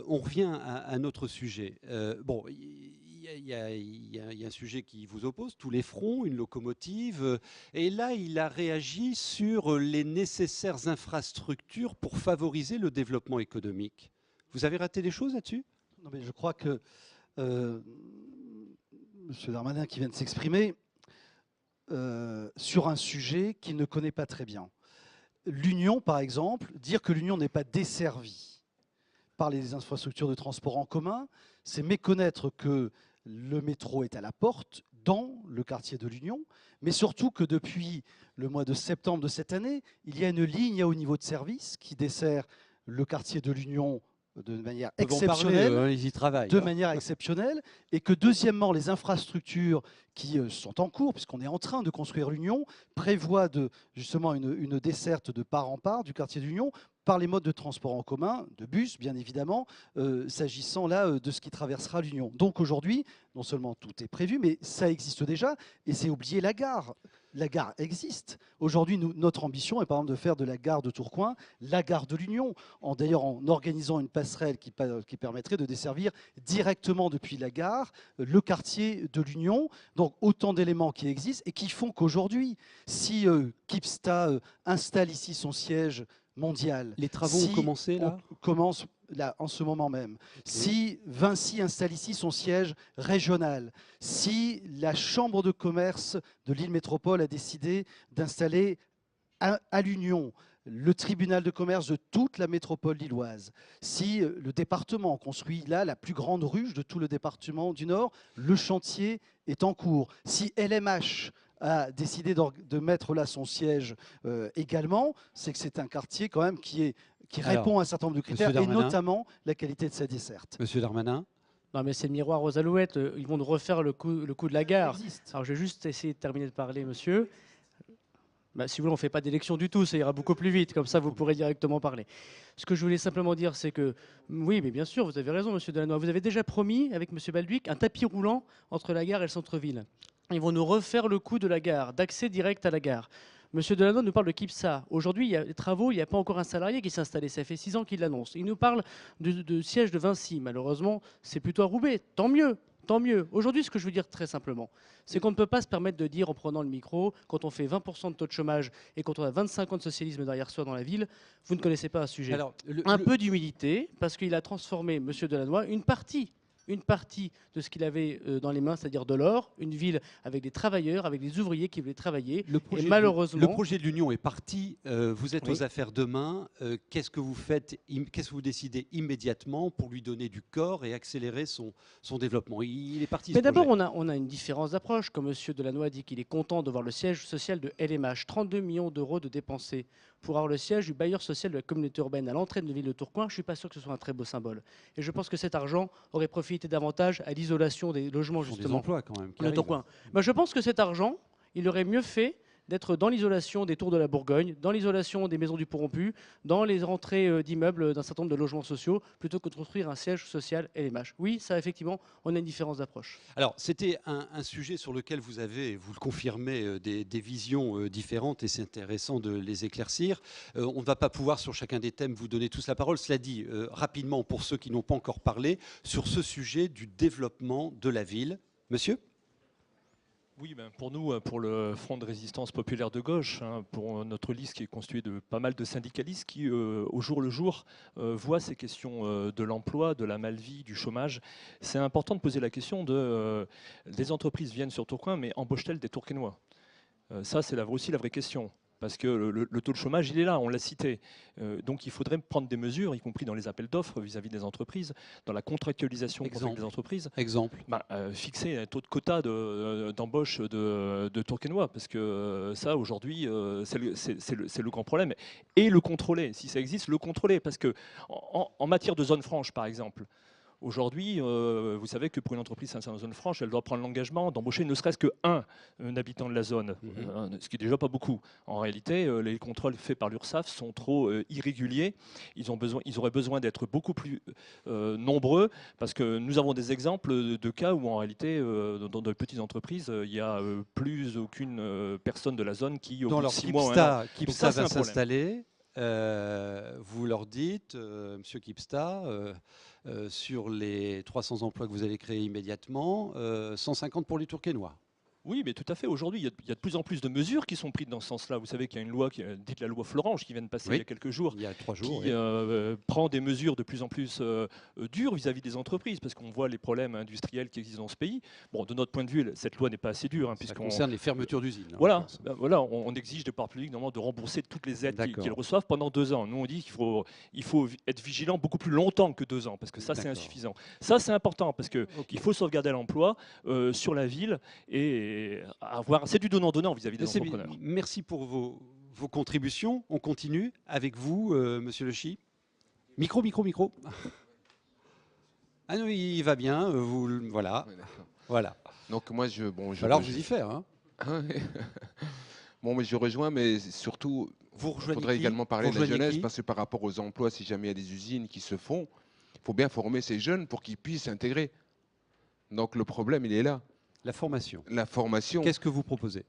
Speaker 1: On revient à notre sujet. Bon, il y a un sujet qui vous oppose, tous les fronts, une locomotive. Et là, il a réagi sur les nécessaires infrastructures pour favoriser le développement économique. Vous avez raté des choses là-dessus?
Speaker 15: Non, mais je crois que M. Darmanin qui vient de s'exprimer sur un sujet qu'il ne connaît pas très bien. L'Union, par exemple, dire que l'Union n'est pas desservie par les infrastructures de transport en commun, c'est méconnaître que le métro est à la porte dans le quartier de l'Union, mais surtout que depuis le mois de septembre de cette année, il y a une ligne à haut niveau de service qui dessert le quartier de l'Union de manière exceptionnelle,
Speaker 1: ils y travaillent,
Speaker 15: de manière exceptionnelle, et que deuxièmement, les infrastructures qui sont en cours, puisqu'on est en train de construire l'Union, prévoient justement une desserte de part en part du quartier de l'Union par les modes de transport en commun, de bus bien évidemment, s'agissant là de ce qui traversera l'Union. Donc aujourd'hui, non seulement tout est prévu, mais ça existe déjà, et c'est oublier la gare. La gare existe. Aujourd'hui, notre ambition est par exemple de faire de la gare de Tourcoing la gare de l'Union, d'ailleurs en organisant une passerelle qui permettrait de desservir directement depuis la gare le quartier de l'Union. Donc autant d'éléments qui existent et qui font qu'aujourd'hui, si Kipsta installe ici son siège mondial.
Speaker 1: Les travaux ont commencé là?
Speaker 15: Commence là, en ce moment même. Okay. Si Vinci installe ici son siège régional, si la Chambre de commerce de Lille Métropole a décidé d'installer à l'Union le tribunal de commerce de toute la métropole lilloise, si le département construit là la plus grande ruche de tout le département du Nord, le chantier est en cours. Si LMH a décidé de mettre là son siège également, c'est que c'est un quartier quand même qui répond à un certain nombre de critères, et notamment la qualité de sa desserte.
Speaker 1: Monsieur Darmanin?
Speaker 5: Non, mais c'est le miroir aux alouettes. Ils vont nous refaire le coup de la gare. Alors, je vais juste essayer de terminer de parler, monsieur. Si vous voulez, on ne fait pas d'élection du tout, ça ira beaucoup plus vite, comme ça vous pourrez directement parler. Ce que je voulais simplement dire, c'est que, oui, mais bien sûr, vous avez raison, monsieur Delannoy, vous avez déjà promis, avec monsieur Balduic, un tapis roulant entre la gare et le centre-ville. Ils vont nous refaire le coup de la gare, d'accès direct à la gare. Monsieur Delannoy nous parle de Kipsa. Aujourd'hui, il y a des travaux, il n'y a pas encore un salarié qui s'est installé. Ça fait 6 ans qu'il l'annonce. Il nous parle de siège de Vinci. Malheureusement, c'est plutôt à Roubaix. Tant mieux. Tant mieux. Aujourd'hui, ce que je veux dire très simplement, c'est qu'on ne peut pas se permettre de dire en prenant le micro, quand on fait 20% de taux de chômage et quand on a 25 ans de socialisme derrière soi dans la ville, vous ne connaissez pas un sujet. Alors, un peu d'humilité, parce qu'il a transformé, M. Delannoy, une partie de ce qu'il avait dans les mains, c'est-à-dire de l'or, une ville avec des travailleurs, avec des ouvriers qui voulaient travailler. Et malheureusement,
Speaker 1: le projet de l'Union est parti. Vous êtes aux affaires demain. Qu'est-ce que vous faites? Qu'est-ce que vous décidez immédiatement pour lui donner du corps et accélérer son développement? Il est parti.
Speaker 5: Mais d'abord, on a une différence d'approche. Comme M. Delannoy dit qu'il est content de voir le siège social de LMH, 32 millions d'euros de dépensés pour avoir le siège du bailleur social de la communauté urbaine à l'entrée de la ville de Tourcoing. Je ne suis pas sûr que ce soit un très beau symbole. Et je pense que cet argent aurait profité davantage à l'isolation des logements, justement.
Speaker 1: Des emplois quand même.
Speaker 5: Le Tourcoing. Je pense que cet argent, il aurait mieux fait d'être dans l'isolation des tours de la Bourgogne, dans l'isolation des maisons du Pont-Rompu, dans les entrées d'immeubles d'un certain nombre de logements sociaux, plutôt que de construire un siège social LMH. Oui, ça effectivement, on a une différence d'approche.
Speaker 1: Alors, c'était un sujet sur lequel vous avez, vous le confirmez, des visions différentes et c'est intéressant de les éclaircir. On ne va pas pouvoir, sur chacun des thèmes, vous donner tous la parole. Cela dit, rapidement, pour ceux qui n'ont pas encore parlé, sur ce sujet du développement de la ville. Monsieur ?
Speaker 17: Oui, pour nous, pour le Front de résistance populaire de gauche, pour notre liste qui est constituée de pas mal de syndicalistes qui, au jour le jour, voient ces questions de l'emploi, de la mal-vie, du chômage, c'est important de poser la question de des entreprises viennent sur Tourcoing, mais embauchent-elles des Tourquenois ? Ça, c'est aussi la vraie question. Parce que le taux de chômage, il est là, on l'a cité. Donc il faudrait prendre des mesures, y compris dans les appels d'offres vis-à-vis des entreprises, dans la contractualisation des entreprises.
Speaker 1: Exemple.
Speaker 17: Fixer un taux de quota d'embauche de Tourquenois, parce que ça, aujourd'hui, c'est le grand problème. Et le contrôler, si ça existe, le contrôler. Parce que en matière de zone franche, par exemple, aujourd'hui, vous savez que pour une entreprise s'installer en zone franche, elle doit prendre l'engagement d'embaucher ne serait-ce qu'un habitant de la zone, ce qui n'est déjà pas beaucoup. En réalité, les contrôles faits par l'URSSAF sont trop irréguliers. Ils auraient besoin d'être beaucoup plus nombreux, parce que nous avons des exemples de cas où, en réalité, dans de petites entreprises, il n'y a plus aucune personne de la zone qui, au bout de 6 mois, un an.
Speaker 1: Kipsta va s'installer. Vous leur dites, Monsieur Kipsta, sur les 300 emplois que vous allez créer immédiatement, 150 pour les Tourquenois.
Speaker 17: Oui, mais tout à fait. Aujourd'hui, il y a de plus en plus de mesures qui sont prises dans ce sens-là. Vous savez qu'il y a une loi, dite la loi Florange, qui vient de passer il y a quelques jours.
Speaker 1: Il y a 3 jours.
Speaker 17: Qui prend des mesures de plus en plus dures vis-à-vis des entreprises, parce qu'on voit les problèmes industriels qui existent dans ce pays. Bon, de notre point de vue, cette loi n'est pas assez dure.
Speaker 1: Ça concerne les fermetures d'usines.
Speaker 17: Voilà, on exige des pouvoirs publics de rembourser toutes les aides qu'ils reçoivent pendant 2 ans. Nous, on dit qu'il faut être vigilant beaucoup plus longtemps que 2 ans, parce que ça, c'est insuffisant. Ça, c'est important, parce qu'il faut sauvegarder l'emploi sur la ville et c'est du donnant-donnant vis-à-vis des entrepreneurs.
Speaker 1: Merci pour vos contributions. On continue avec vous, Monsieur Le Chy. Micro. Ah non, il va bien. Voilà.
Speaker 6: Ouais,
Speaker 1: voilà.
Speaker 6: Donc moi,
Speaker 1: alors vous y faire. Hein.
Speaker 6: Bon, mais je rejoins, mais surtout, il faudrait également parler de la jeunesse, parce que par rapport aux emplois, si jamais il y a des usines qui se font, il faut bien former ces jeunes pour qu'ils puissent s'intégrer. Donc le problème, il est là.
Speaker 1: La formation.
Speaker 6: La formation.
Speaker 1: Qu'est-ce que vous proposez ?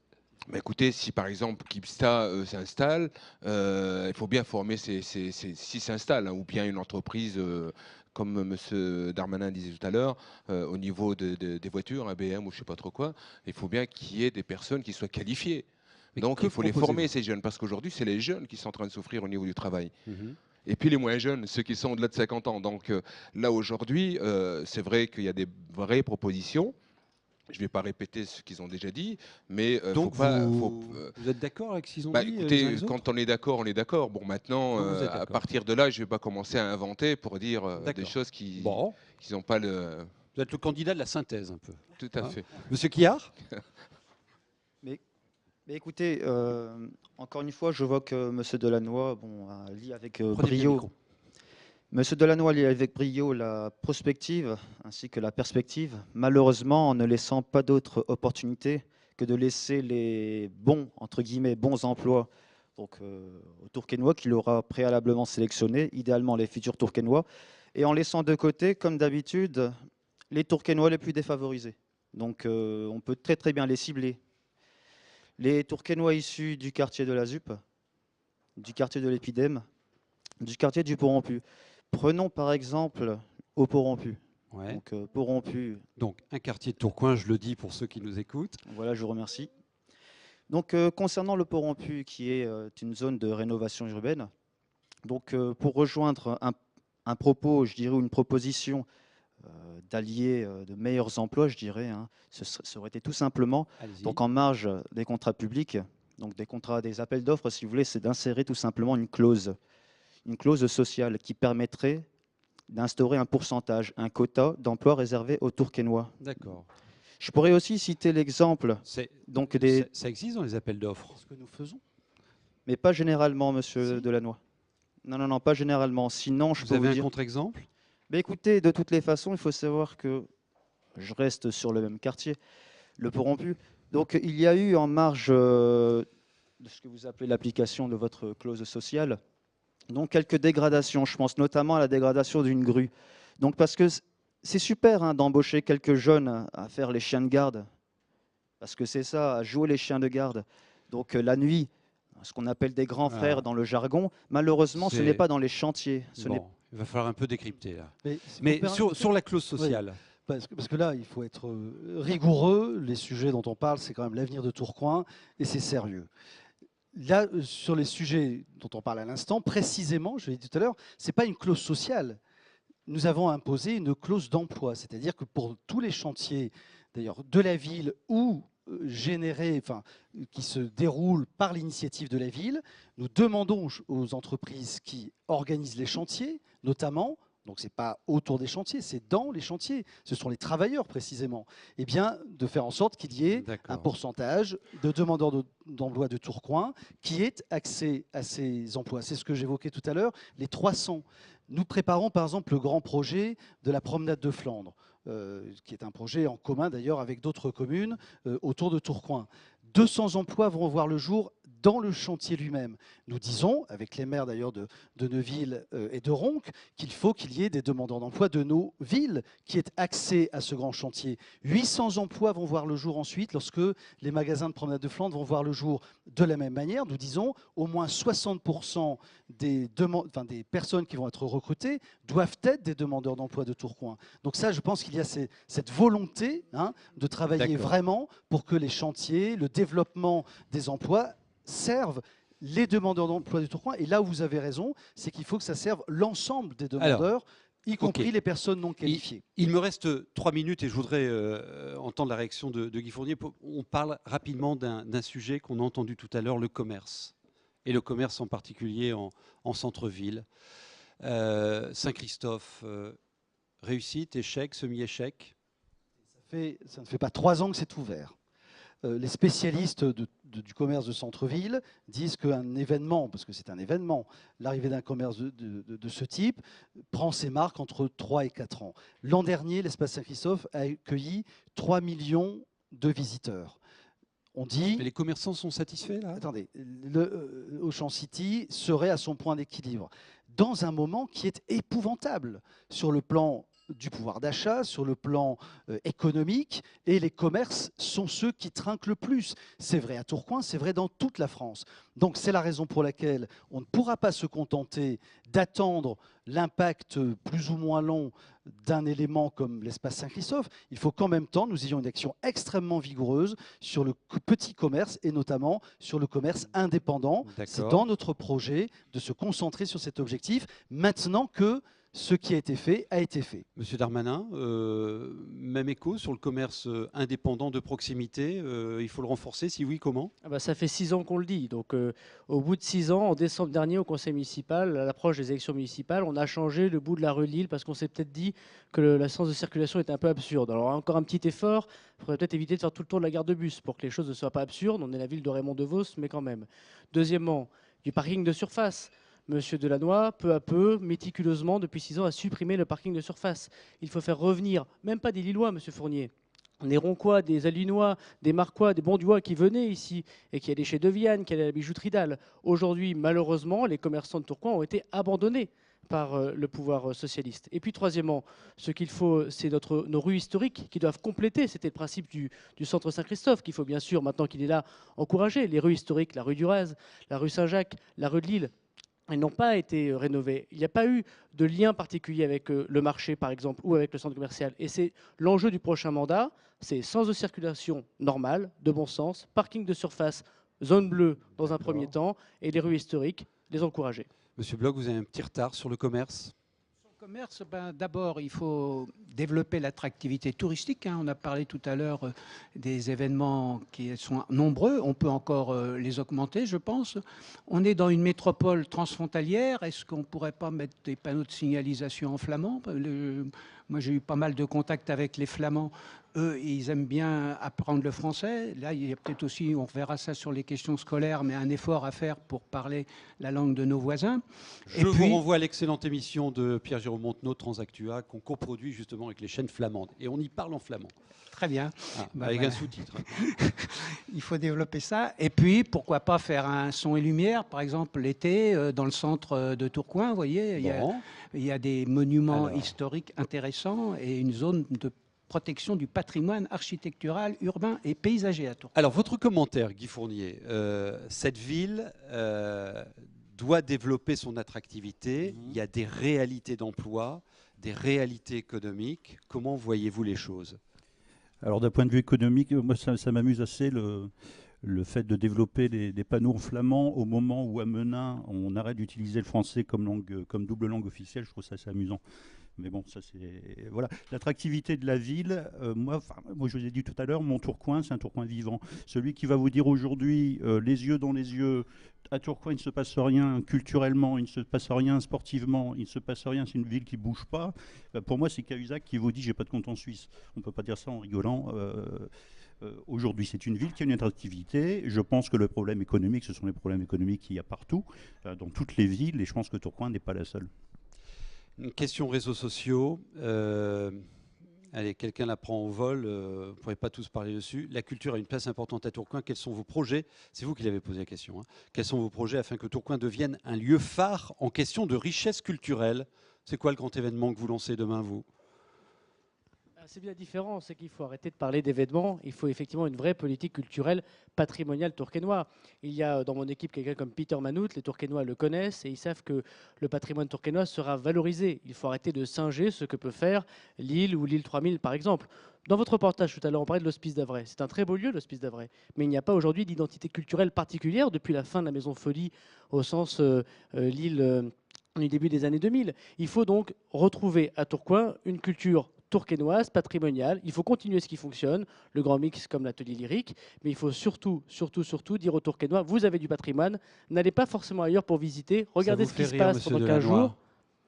Speaker 6: Écoutez, si par exemple Kipsta s'installe, il faut bien former s'il s'installe, ou bien une entreprise, comme M. Darmanin disait tout à l'heure, au niveau des voitures, un BM ou je ne sais pas trop quoi, il faut bien qu'il y ait des personnes qui soient qualifiées. Donc il faut les former, ces jeunes, parce qu'aujourd'hui, c'est les jeunes qui sont en train de souffrir au niveau du travail. Et puis les moins jeunes, ceux qui sont au-delà de 50 ans. Donc là, aujourd'hui, c'est vrai qu'il y a des vraies propositions. Je ne vais pas répéter ce qu'ils ont déjà dit, mais
Speaker 1: donc vous êtes d'accord avec ce qu'ils ont dit
Speaker 6: écoutez, quand on est d'accord, on est d'accord. Bon, maintenant, à partir de là, je ne vais pas commencer à inventer pour dire des choses qui n'ont pas le...
Speaker 1: Vous êtes le candidat de la synthèse, un peu.
Speaker 6: Tout à fait.
Speaker 1: Monsieur Quillard.
Speaker 18: mais écoutez, encore une fois, je vois que M. Delannoy lit avec brio. Monsieur Delannoy lit avec brio la prospective ainsi que la perspective, malheureusement en ne laissant pas d'autre opportunité que de laisser les bons, entre guillemets, bons emplois donc, aux Tourquenois qu'il aura préalablement sélectionnés, idéalement les futurs Tourquenois, et en laissant de côté, comme d'habitude, les Tourquenois les plus défavorisés. Donc on peut très très bien les cibler. Les Tourquenois issus du quartier de la ZUP, du quartier de l'Épidème, du quartier du Pont-Rompu. Prenons par exemple au Pont-Rompu.
Speaker 1: Ouais.
Speaker 18: Donc, Pont-Rompu.
Speaker 1: Donc un quartier de Tourcoing, je le dis pour ceux qui nous écoutent.
Speaker 18: Voilà, je vous remercie. Donc concernant le Pont-Rompu, qui est une zone de rénovation urbaine, donc pour rejoindre un propos, je dirais, une proposition d'allier de meilleurs emplois, je dirais, ça aurait été tout simplement, donc en marge des contrats publics, donc des appels d'offres, si vous voulez, c'est d'insérer tout simplement une clause sociale qui permettrait d'instaurer un pourcentage, un quota d'emplois réservés aux Tourquenois.
Speaker 1: D'accord.
Speaker 18: Je pourrais aussi citer l'exemple. Donc
Speaker 1: ça existe dans les appels d'offres.
Speaker 18: Ce que nous faisons. Mais pas généralement, Monsieur Delannoy. Non, pas généralement. Sinon, je peux vous dire...
Speaker 1: Vous avez un contre-exemple ?
Speaker 18: Mais écoutez, de toutes les façons, il faut savoir que je reste sur le même quartier, le Pont-Rompu. Donc il y a eu en marge de ce que vous appelez l'application de votre clause sociale. Donc quelques dégradations, je pense notamment à la dégradation d'une grue. Donc parce que c'est super hein, d'embaucher quelques jeunes à faire les chiens de garde, parce que c'est ça, à jouer les chiens de garde. Donc la nuit, ce qu'on appelle des grands frères dans le jargon, malheureusement ce n'est pas dans les chantiers.
Speaker 1: Il va falloir un peu décrypter là.
Speaker 15: Mais
Speaker 1: sur la clause sociale.
Speaker 15: Oui, parce que là, il faut être rigoureux. Les sujets dont on parle, c'est quand même l'avenir de Tourcoing et c'est sérieux. Là, sur les sujets dont on parle à l'instant, précisément, je l'ai dit tout à l'heure, ce n'est pas une clause sociale. Nous avons imposé une clause d'emploi, c'est-à-dire que pour tous les chantiers, d'ailleurs, de la ville ou qui se déroulent par l'initiative de la ville, nous demandons aux entreprises qui organisent les chantiers, notamment, donc ce n'est pas autour des chantiers, c'est dans les chantiers, ce sont les travailleurs précisément, eh bien, de faire en sorte qu'il y ait un pourcentage de demandeurs d'emploi de Tourcoing qui ait accès à ces emplois. C'est ce que j'évoquais tout à l'heure, les 300. Nous préparons par exemple le grand projet de la promenade de Flandre, qui est un projet en commun d'ailleurs avec d'autres communes autour de Tourcoing. 200 emplois vont voir le jour dans le chantier lui-même. Nous disons, avec les maires d'ailleurs de Neuville et de Ronques, qu'il faut qu'il y ait des demandeurs d'emploi de nos villes qui aient accès à ce grand chantier. 800 emplois vont voir le jour ensuite lorsque les magasins de promenade de Flandre vont voir le jour de la même manière. Nous disons au moins 60% des personnes qui vont être recrutées doivent être des demandeurs d'emploi de Tourcoing. Donc ça, je pense qu'il y a cette volonté de travailler vraiment pour que les chantiers, le développement des emplois servent les demandeurs d'emploi de Tourcoing. Et là où vous avez raison, c'est qu'il faut que ça serve l'ensemble des demandeurs, y compris les personnes non qualifiées.
Speaker 1: Il me reste 3 minutes et je voudrais entendre la réaction de Guy Fournier. On parle rapidement d'un sujet qu'on a entendu tout à l'heure, le commerce. Et le commerce en particulier en centre-ville. Saint-Christophe, réussite, échec, semi-échec?
Speaker 15: Ça ne fait pas 3 ans que c'est ouvert. Les spécialistes du commerce de centre-ville disent qu'un événement, parce que c'est un événement, l'arrivée d'un commerce de ce type prend ses marques entre 3 et 4 ans. L'an dernier, l'espace Saint-Christophe a accueilli 3 millions de visiteurs. On dit...
Speaker 1: Mais les commerçants sont satisfaits là?
Speaker 15: Attendez, le Auchan City serait à son point d'équilibre dans un moment qui est épouvantable sur le plan du pouvoir d'achat, sur le plan économique, et les commerces sont ceux qui trinquent le plus. C'est vrai à Tourcoing, c'est vrai dans toute la France. Donc c'est la raison pour laquelle on ne pourra pas se contenter d'attendre l'impact plus ou moins long d'un élément comme l'espace Saint-Christophe. Il faut qu'en même temps, nous ayons une action extrêmement vigoureuse sur le petit commerce et notamment sur le commerce indépendant. C'est dans notre projet de se concentrer sur cet objectif maintenant que ce qui a été fait a été fait.
Speaker 1: Monsieur Darmanin, même écho sur le commerce indépendant de proximité. Il faut le renforcer, si oui, comment?
Speaker 5: Ça fait 6 ans qu'on le dit. Donc, au bout de 6 ans, en décembre dernier, au conseil municipal, à l'approche des élections municipales, on a changé le bout de la rue de Lille parce qu'on s'est peut-être dit que la sens de circulation était un peu absurde. Alors, encore un petit effort. Il faudrait peut-être éviter de faire tout le tour de la gare de bus pour que les choses ne soient pas absurdes. On est la ville de Raymond-Devos, mais quand même. Deuxièmement, du parking de surface. Monsieur Delannoy, peu à peu, méticuleusement, depuis 6 ans, a supprimé le parking de surface. Il faut faire revenir, même pas des Lillois, monsieur Fournier, des Roncois, des Allunois, des Marquois, des Bonduois qui venaient ici et qui allaient chez Deviane, qui allaient à la bijouterie d'Al. Aujourd'hui, malheureusement, les commerçants de Tourcoing ont été abandonnés par le pouvoir socialiste. Et puis troisièmement, ce qu'il faut, c'est nos rues historiques qui doivent compléter, c'était le principe du centre Saint-Christophe, qu'il faut bien sûr, maintenant qu'il est là, encourager. Les rues historiques, la rue du Raz, la rue Saint-Jacques, la rue de Lille, elles n'ont pas été rénovées. Il n'y a pas eu de lien particulier avec le marché, par exemple, ou avec le centre commercial. Et c'est l'enjeu du prochain mandat, c'est sens de circulation normal, de bon sens, parking de surface, zone bleue dans un premier temps, et les rues historiques, les encourager.
Speaker 1: Monsieur Bloch, vous avez un petit retard sur le commerce?
Speaker 16: Commerce, d'abord, il faut développer l'attractivité touristique. On a parlé tout à l'heure des événements qui sont nombreux. On peut encore les augmenter, je pense. On est dans une métropole transfrontalière. Est-ce qu'on ne pourrait pas mettre des panneaux de signalisation en flamand? Moi, j'ai eu pas mal de contacts avec les Flamands. Eux, ils aiment bien apprendre le français. Là, il y a peut-être aussi, on verra ça sur les questions scolaires, mais un effort à faire pour parler la langue de nos voisins.
Speaker 1: Je vous renvoie à l'excellente émission de Pierre-Jérôme Montenot, Transactua, qu'on coproduit justement avec les chaînes flamandes. Et on y parle en flamand.
Speaker 16: Très bien.
Speaker 1: Avec un sous-titre.
Speaker 16: Il faut développer ça. Et puis, pourquoi pas faire un son et lumière, par exemple, l'été, dans le centre de Tourcoing, vous voyez, il y a des monuments historiques intéressants et une zone de protection du patrimoine architectural, urbain et paysager à Tourcoing.
Speaker 1: Alors, votre commentaire, Guy Fournier, cette ville doit développer son attractivité. Il y a des réalités d'emploi, des réalités économiques. Comment voyez-vous les choses ?
Speaker 3: Alors d'un point de vue économique, moi ça m'amuse assez le fait de développer des panneaux en flamand au moment où à Menin on arrête d'utiliser le français comme double langue officielle. Je trouve ça assez amusant. Mais bon, ça c'est voilà l'attractivité de la ville. Moi je vous ai dit tout à l'heure, mon Tourcoing, c'est un Tourcoing vivant. Celui qui va vous dire aujourd'hui, les yeux dans les yeux, à Tourcoing il ne se passe rien culturellement, il ne se passe rien sportivement, il ne se passe rien, c'est une ville qui ne bouge pas. Pour moi, c'est Cahuzac qui vous dit j'ai pas de compte en Suisse. On ne peut pas dire ça en rigolant. Aujourd'hui, c'est une ville qui a une attractivité. Je pense que le problème économique, ce sont les problèmes économiques qu'il y a partout, dans toutes les villes, et je pense que Tourcoing n'est pas la seule.
Speaker 1: Une question réseaux sociaux. Allez, quelqu'un la prend au vol. Vous ne pourrez pas tous parler dessus. La culture a une place importante à Tourcoing. Quels sont vos projets? C'est vous qui l'avez posé la question. Hein. Quels sont vos projets afin que Tourcoing devienne un lieu phare en question de richesse culturelle? C'est quoi le grand événement que vous lancez demain, vous?
Speaker 5: C'est bien la différence, c'est qu'il faut arrêter de parler d'événements. Il faut effectivement une vraie politique culturelle patrimoniale tourquenois. Il y a dans mon équipe quelqu'un comme Peter Manout, les Tourquenois le connaissent et ils savent que le patrimoine tourquenois sera valorisé. Il faut arrêter de singer ce que peut faire Lille ou l'île 3000 par exemple. Dans votre reportage tout à l'heure, on parlait de l'Hospice d'Avray. C'est un très beau lieu, l'Hospice d'Avray. Mais il n'y a pas aujourd'hui d'identité culturelle particulière depuis la fin de la Maison Folie au sens Lille du début des années 2000. Il faut donc retrouver à Tourcoing une culture tourquenoise, patrimoniale. Il faut continuer ce qui fonctionne, le grand mix comme l'atelier lyrique, mais il faut surtout dire aux Tourquenois, vous avez du patrimoine, n'allez pas forcément ailleurs pour visiter, regardez ce qui se passe pendant 15 jours.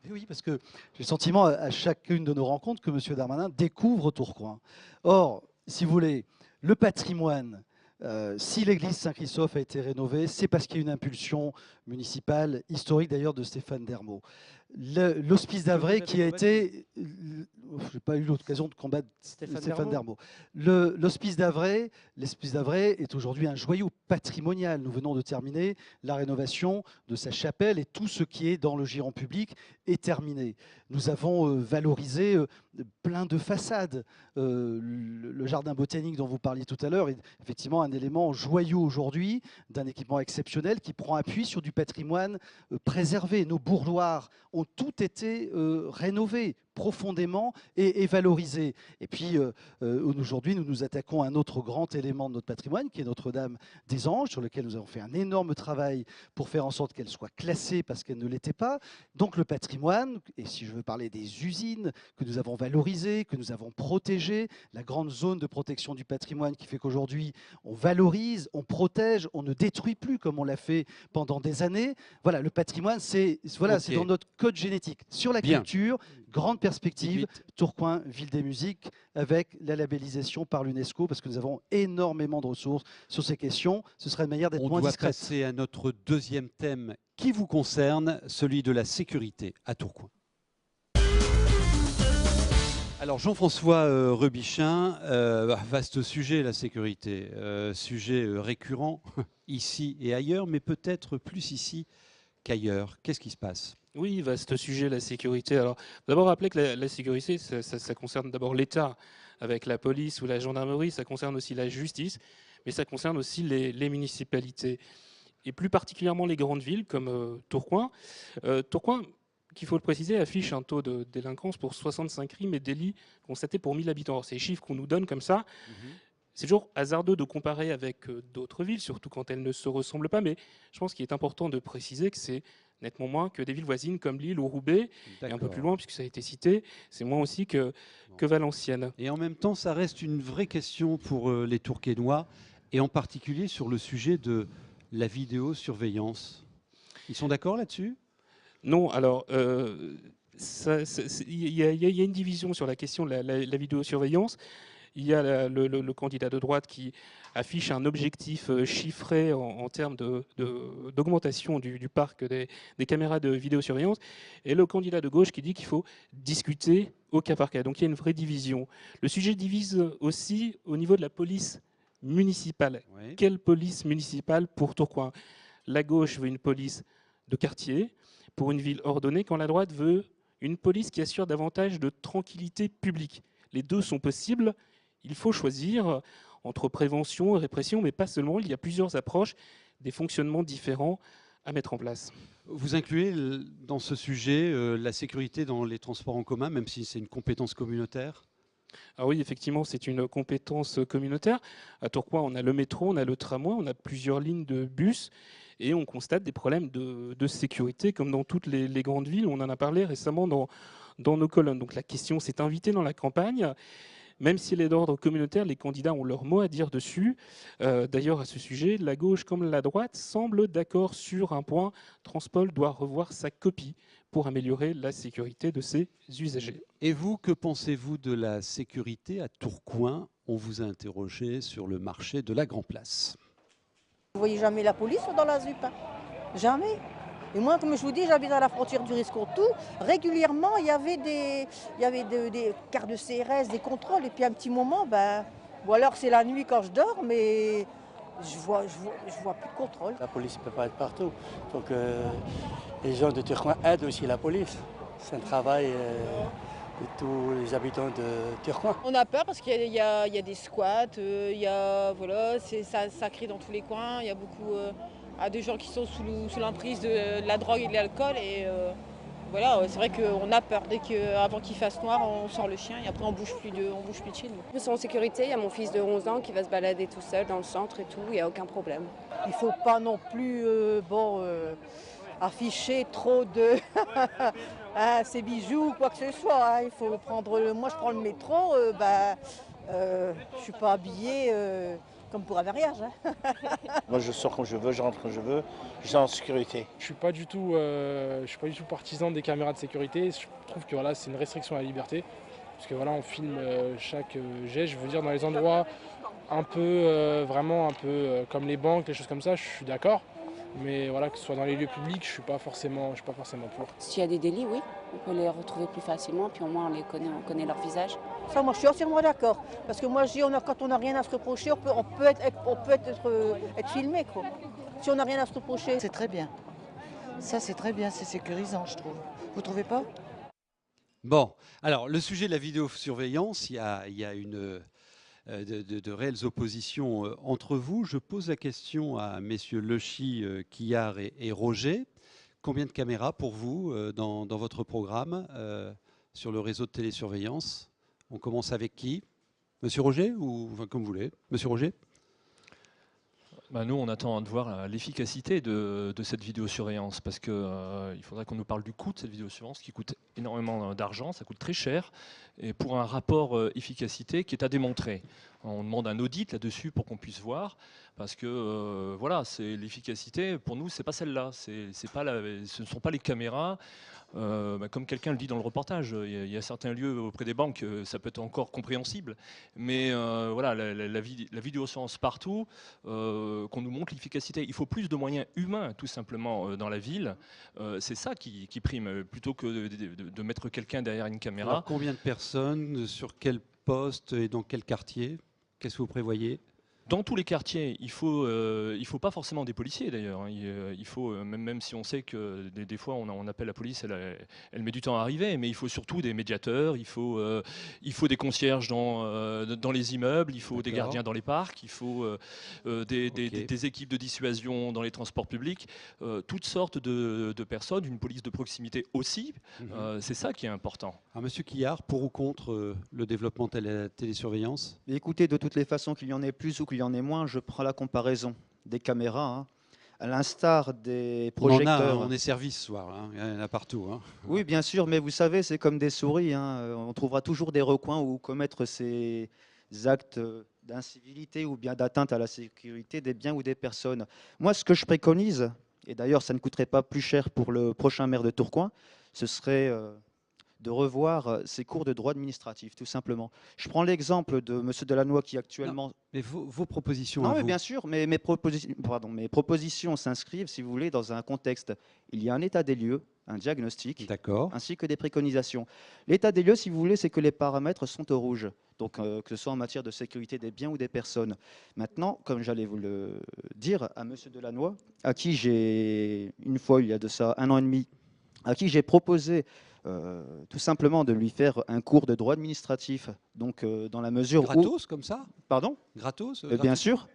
Speaker 15: Oui, parce que j'ai le sentiment à chacune de nos rencontres que M. Darmanin découvre Tourcoing. Or, si vous voulez, le patrimoine, si l'église Saint-Christophe a été rénovée, c'est parce qu'il y a une impulsion municipale, historique d'ailleurs, de Stéphane Dermot. L'Hospice d'Avray qui a été... Je n'ai pas eu l'occasion de combattre Stéphane Dermot. L'Hospice d'Avray est aujourd'hui un joyau patrimonial. Nous venons de terminer la rénovation de sa chapelle et tout ce qui est dans le giron public est terminé. Nous avons valorisé plein de façades. Le jardin botanique dont vous parliez tout à l'heure est effectivement un élément joyau aujourd'hui d'un équipement exceptionnel qui prend appui sur du patrimoine préservé. Nos bourgeoirs ont tout été rénovés profondément et valorisés. Et puis aujourd'hui, nous nous attaquons à un autre grand élément de notre patrimoine qui est Notre-Dame des Anges, sur lequel nous avons fait un énorme travail pour faire en sorte qu'elle soit classée parce qu'elle ne l'était pas. Donc le patrimoine, et si je veux parler des usines que nous avons valorisées, que nous avons protégées, la grande zone de protection du patrimoine qui fait qu'aujourd'hui on valorise, on protège, on ne détruit plus comme on l'a fait pendant des années. Voilà, le patrimoine, c'est dans notre code génétique. Sur la culture, grande perspective, Tourcoing, ville des musiques, avec la labellisation par l'UNESCO, parce que nous avons énormément de ressources sur ces questions. Ce serait une manière d'être moins discret.
Speaker 1: On doit passer à notre deuxième thème qui vous concerne, celui de la sécurité à Tourcoing. Alors Jean-François Rebichin, vaste sujet la sécurité, sujet récurrent ici et ailleurs, mais peut-être plus ici qu'ailleurs. Qu'est-ce qui se passe ?
Speaker 2: Oui, vaste sujet, la sécurité. Alors, d'abord, rappeler que la sécurité, ça concerne d'abord l'État, avec la police ou la gendarmerie, ça concerne aussi la justice, mais ça concerne aussi les municipalités, et plus particulièrement les grandes villes comme Tourcoing. Tourcoing, qu'il faut le préciser, affiche un taux de délinquance pour 65 crimes et délits constatés pour 1000 habitants. Alors, ces chiffres qu'on nous donne comme ça, c'est toujours hasardeux de comparer avec d'autres villes, surtout quand elles ne se ressemblent pas, mais je pense qu'il est important de préciser que c'est nettement moins que des villes voisines comme Lille ou Roubaix, et un peu plus loin, puisque ça a été cité, c'est moins aussi que Valenciennes.
Speaker 1: Et en même temps, ça reste une vraie question pour les Tourquenois, et en particulier sur le sujet de la vidéosurveillance. Ils sont d'accord là-dessus ?
Speaker 2: Non, alors Il y a une division sur la question de la vidéosurveillance. Il y a le candidat de droite qui affiche un objectif chiffré en termes d'augmentation du parc des caméras de vidéosurveillance, et le candidat de gauche qui dit qu'il faut discuter au cas par cas. Donc il y a une vraie division. Le sujet divise aussi au niveau de la police municipale.
Speaker 1: Oui.
Speaker 2: Quelle police municipale pour Tourcoing? La gauche veut une police de quartier pour une ville ordonnée, quand la droite veut une police qui assure davantage de tranquillité publique. Les deux sont possibles. Il faut choisir entre prévention et répression, mais pas seulement. Il y a plusieurs approches, des fonctionnements différents à mettre en place.
Speaker 1: Vous incluez dans ce sujet la sécurité dans les transports en commun, même si c'est une compétence communautaire?
Speaker 2: Ah oui, effectivement, c'est une compétence communautaire. À Tourcoing, on a le métro, on a le tramway, on a plusieurs lignes de bus, et on constate des problèmes de sécurité, comme dans toutes les grandes villes. On en a parlé récemment dans nos colonnes. Donc la question s'est invitée dans la campagne. Même si elle est d'ordre communautaire, les candidats ont leur mot à dire dessus. D'ailleurs, à ce sujet, la gauche comme la droite semblent d'accord sur un point. Transpol doit revoir sa copie pour améliorer la sécurité de ses usagers.
Speaker 1: Et vous, que pensez-vous de la sécurité à Tourcoing? On vous a interrogé sur le marché de la Grand Place.
Speaker 14: Vous voyez jamais la police dans la ZUP, hein? Jamais. Et moi, comme je vous dis, j'habite à la frontière du Riscourtou. Régulièrement, il y avait des cartes de CRS, des contrôles. Et puis à un petit moment, ou alors c'est la nuit quand je dors, mais je vois plus de contrôle.
Speaker 19: La police ne peut pas être partout. Donc les gens de Tourcoing aident aussi la police. C'est un travail de tous les habitants de Tourcoing.
Speaker 20: On a peur parce qu'il y a des squats, voilà, ça crie dans tous les coins. Il y a beaucoup des gens qui sont sous l'emprise de la drogue et de l'alcool. Et voilà, c'est vrai qu'on a peur. Avant qu'il fasse noir, on sort le chien et après on bouge plus de chez nous.
Speaker 21: Ils sont en sécurité, il y a mon fils de 11 ans qui va se balader tout seul dans le centre et tout, il n'y a aucun problème.
Speaker 14: Il ne faut pas non plus afficher trop de ses bijoux ou quoi que ce soit. Hein. Il faut prendre. Moi, je prends le métro, je ne suis pas habillée comme pour un mariage. Hein.
Speaker 8: Moi, je sors quand je veux, je rentre quand je veux, je suis en sécurité.
Speaker 22: Je suis pas du tout partisan des caméras de sécurité. Je trouve que voilà, c'est une restriction à la liberté. Parce que voilà, on filme chaque geste. Je veux dire, dans les endroits un peu, vraiment un peu comme les banques, les choses comme ça, je suis d'accord. Mais voilà, que ce soit dans les lieux publics, je suis pas forcément pour.
Speaker 21: S'il y a des délits, oui, on peut les retrouver plus facilement, puis au moins on connaît leur visage.
Speaker 14: Ça, moi, je suis entièrement d'accord. Parce que moi, je dis, quand on n'a rien à se reprocher, on peut être filmé, quoi. Si on n'a rien à se reprocher.
Speaker 10: C'est très bien. Ça, c'est très bien, c'est sécurisant, je trouve. Vous trouvez pas?
Speaker 1: Bon, alors le sujet de la vidéosurveillance, il y a de réelles oppositions entre vous. Je pose la question à messieurs Lechy, Quillard et Roger. Combien de caméras pour vous dans votre programme sur le réseau de télésurveillance? On commence avec qui? Monsieur Roger ou enfin, comme vous voulez. Monsieur Roger?
Speaker 17: Nous, on attend de voir l'efficacité de cette vidéosurveillance, parce qu'il faudrait qu'on nous parle du coût de cette vidéosurveillance, qui coûte énormément d'argent, ça coûte très cher, et pour un rapport efficacité qui est à démontrer. On demande un audit là-dessus pour qu'on puisse voir, parce que voilà, c'est l'efficacité, pour nous, c'est pas celle-là, ce ne sont pas les caméras. Comme quelqu'un le dit dans le reportage, il y a certains lieux auprès des banques, ça peut être encore compréhensible, mais voilà, la vidéosurveillance partout, qu'on nous montre l'efficacité. Il faut plus de moyens humains, tout simplement, dans la ville. C'est ça qui prime, plutôt que de mettre quelqu'un derrière une caméra.
Speaker 1: Alors, combien de personnes, sur quel poste et dans quel quartier? Qu'est-ce que vous prévoyez?
Speaker 17: Dans tous les quartiers, il faut pas forcément des policiers d'ailleurs. Il faut, même si on sait que des fois on appelle la police, elle met du temps à arriver, mais il faut surtout des médiateurs, il faut des concierges dans les immeubles, il faut des gardiens dans les parcs, il faut des équipes de dissuasion dans les transports publics, toutes sortes de personnes, une police de proximité aussi. C'est ça qui est important.
Speaker 1: Alors, Monsieur Quillard, pour ou contre le développement de la télésurveillance?
Speaker 18: Écoutez, de toutes les façons, qu'il y en ait plus ou qu'il y en ait moins, je prends la comparaison des caméras, hein. À l'instar des projecteurs.
Speaker 1: On est servi ce soir, hein. Il y en a partout. Hein.
Speaker 18: Oui, bien sûr, mais vous savez, c'est comme des souris, hein. On trouvera toujours des recoins où commettre ces actes d'incivilité ou bien d'atteinte à la sécurité des biens ou des personnes. Moi, ce que je préconise, et d'ailleurs ça ne coûterait pas plus cher pour le prochain maire de Tourcoing, ce serait de revoir ces cours de droit administratif, tout simplement. Je prends l'exemple de M. Delannoy qui actuellement...
Speaker 1: Non, mais vos propositions
Speaker 18: Non,
Speaker 1: à
Speaker 18: mais
Speaker 1: vous.
Speaker 18: bien sûr, mais mes propositions s'inscrivent, si vous voulez, dans un contexte. Il y a un état des lieux, un diagnostic, ainsi que des préconisations. L'état des lieux, si vous voulez, c'est que les paramètres sont au rouge, donc que ce soit en matière de sécurité des biens ou des personnes. Maintenant, comme j'allais vous le dire à M. Delannoy, à qui j'ai, une fois, il y a de ça 1 an et demi, à qui j'ai proposé tout simplement de lui faire un cours de droit administratif, donc dans la mesure
Speaker 1: Gratos, comme ça?
Speaker 18: Pardon?
Speaker 1: Gratos,
Speaker 18: Bien
Speaker 1: gratos.
Speaker 18: sûr,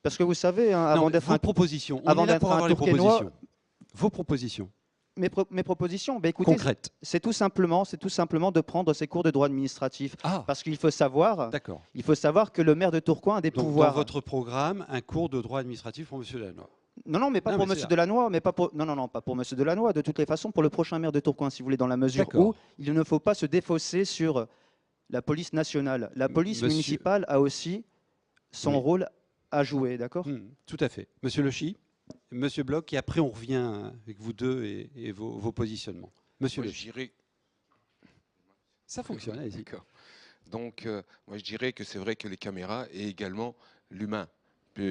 Speaker 18: parce que vous savez, hein,
Speaker 1: Non,
Speaker 18: avant
Speaker 1: mais
Speaker 18: d'être
Speaker 1: vos
Speaker 18: un
Speaker 1: propositions. On
Speaker 18: avant
Speaker 1: est là
Speaker 18: d'être
Speaker 1: pour
Speaker 18: un
Speaker 1: avoir les
Speaker 18: Tourquenois,
Speaker 1: propositions. Vos propositions.
Speaker 18: mes propositions, ben écoutez,
Speaker 1: Concrètes.
Speaker 18: c'est tout simplement de prendre ces cours de droit administratif, parce qu'il faut savoir, que le maire de Tourcoing a des
Speaker 1: Donc,
Speaker 18: pouvoirs.
Speaker 1: dans votre programme, un cours de droit administratif pour M. Delannoy.
Speaker 18: Non, mais pas pour
Speaker 1: mais
Speaker 18: M.
Speaker 1: c'est-
Speaker 18: Delannoy, non, pas pour M. Delannoy. De toutes les façons, pour le prochain maire de Tourcoing, si vous voulez, dans la mesure où il ne faut pas se défausser sur la police nationale. La police
Speaker 1: Monsieur-
Speaker 18: municipale a aussi son rôle à jouer, d'accord?
Speaker 1: Tout à fait. Monsieur Le Chy, Monsieur Bloch, et après on revient avec vous deux et vos positionnements. Monsieur
Speaker 6: Moi,
Speaker 1: Le
Speaker 6: je
Speaker 1: Chy.
Speaker 6: dirais-
Speaker 1: Ça fonctionne, allez-y.
Speaker 6: D'accord. Donc, moi, je dirais que c'est vrai que les caméras et également l'humain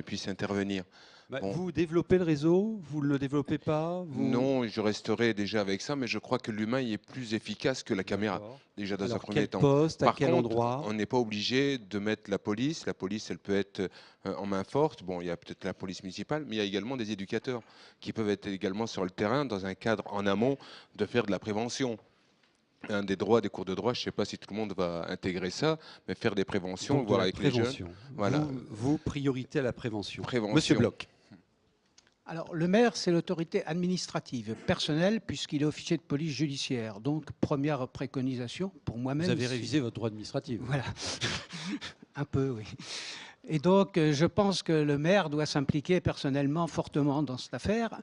Speaker 6: puissent intervenir. Bon.
Speaker 1: Vous développez le réseau, vous ne le développez pas
Speaker 6: Non, je resterai déjà avec ça, mais je crois que l'humain y est plus efficace que la caméra, déjà dans
Speaker 1: Alors,
Speaker 6: un premier
Speaker 1: quel
Speaker 6: temps.
Speaker 1: poste, à
Speaker 6: Par
Speaker 1: quel
Speaker 6: contre,
Speaker 1: endroit
Speaker 6: on n'est pas obligé de mettre la police. La police, elle peut être en main forte. Bon, il y a peut-être la police municipale, mais il y a également des éducateurs qui peuvent être également sur le terrain, dans un cadre en amont, de faire de la prévention. Un des droits, des cours de droit, je ne sais pas si tout le monde va intégrer ça, mais faire des préventions,
Speaker 1: Donc, de
Speaker 6: voir
Speaker 1: la
Speaker 6: avec les
Speaker 1: prévention.
Speaker 6: jeunes. Voilà.
Speaker 1: Vous, priorité à la prévention.
Speaker 6: Prévention.
Speaker 1: Monsieur Bloch.
Speaker 16: Alors, le maire, c'est l'autorité administrative personnelle, puisqu'il est officier de police judiciaire. Donc, première préconisation pour moi-même.
Speaker 1: Vous avez révisé votre droit administratif.
Speaker 16: Voilà. Un peu, oui. Et donc, je pense que le maire doit s'impliquer personnellement fortement dans cette affaire,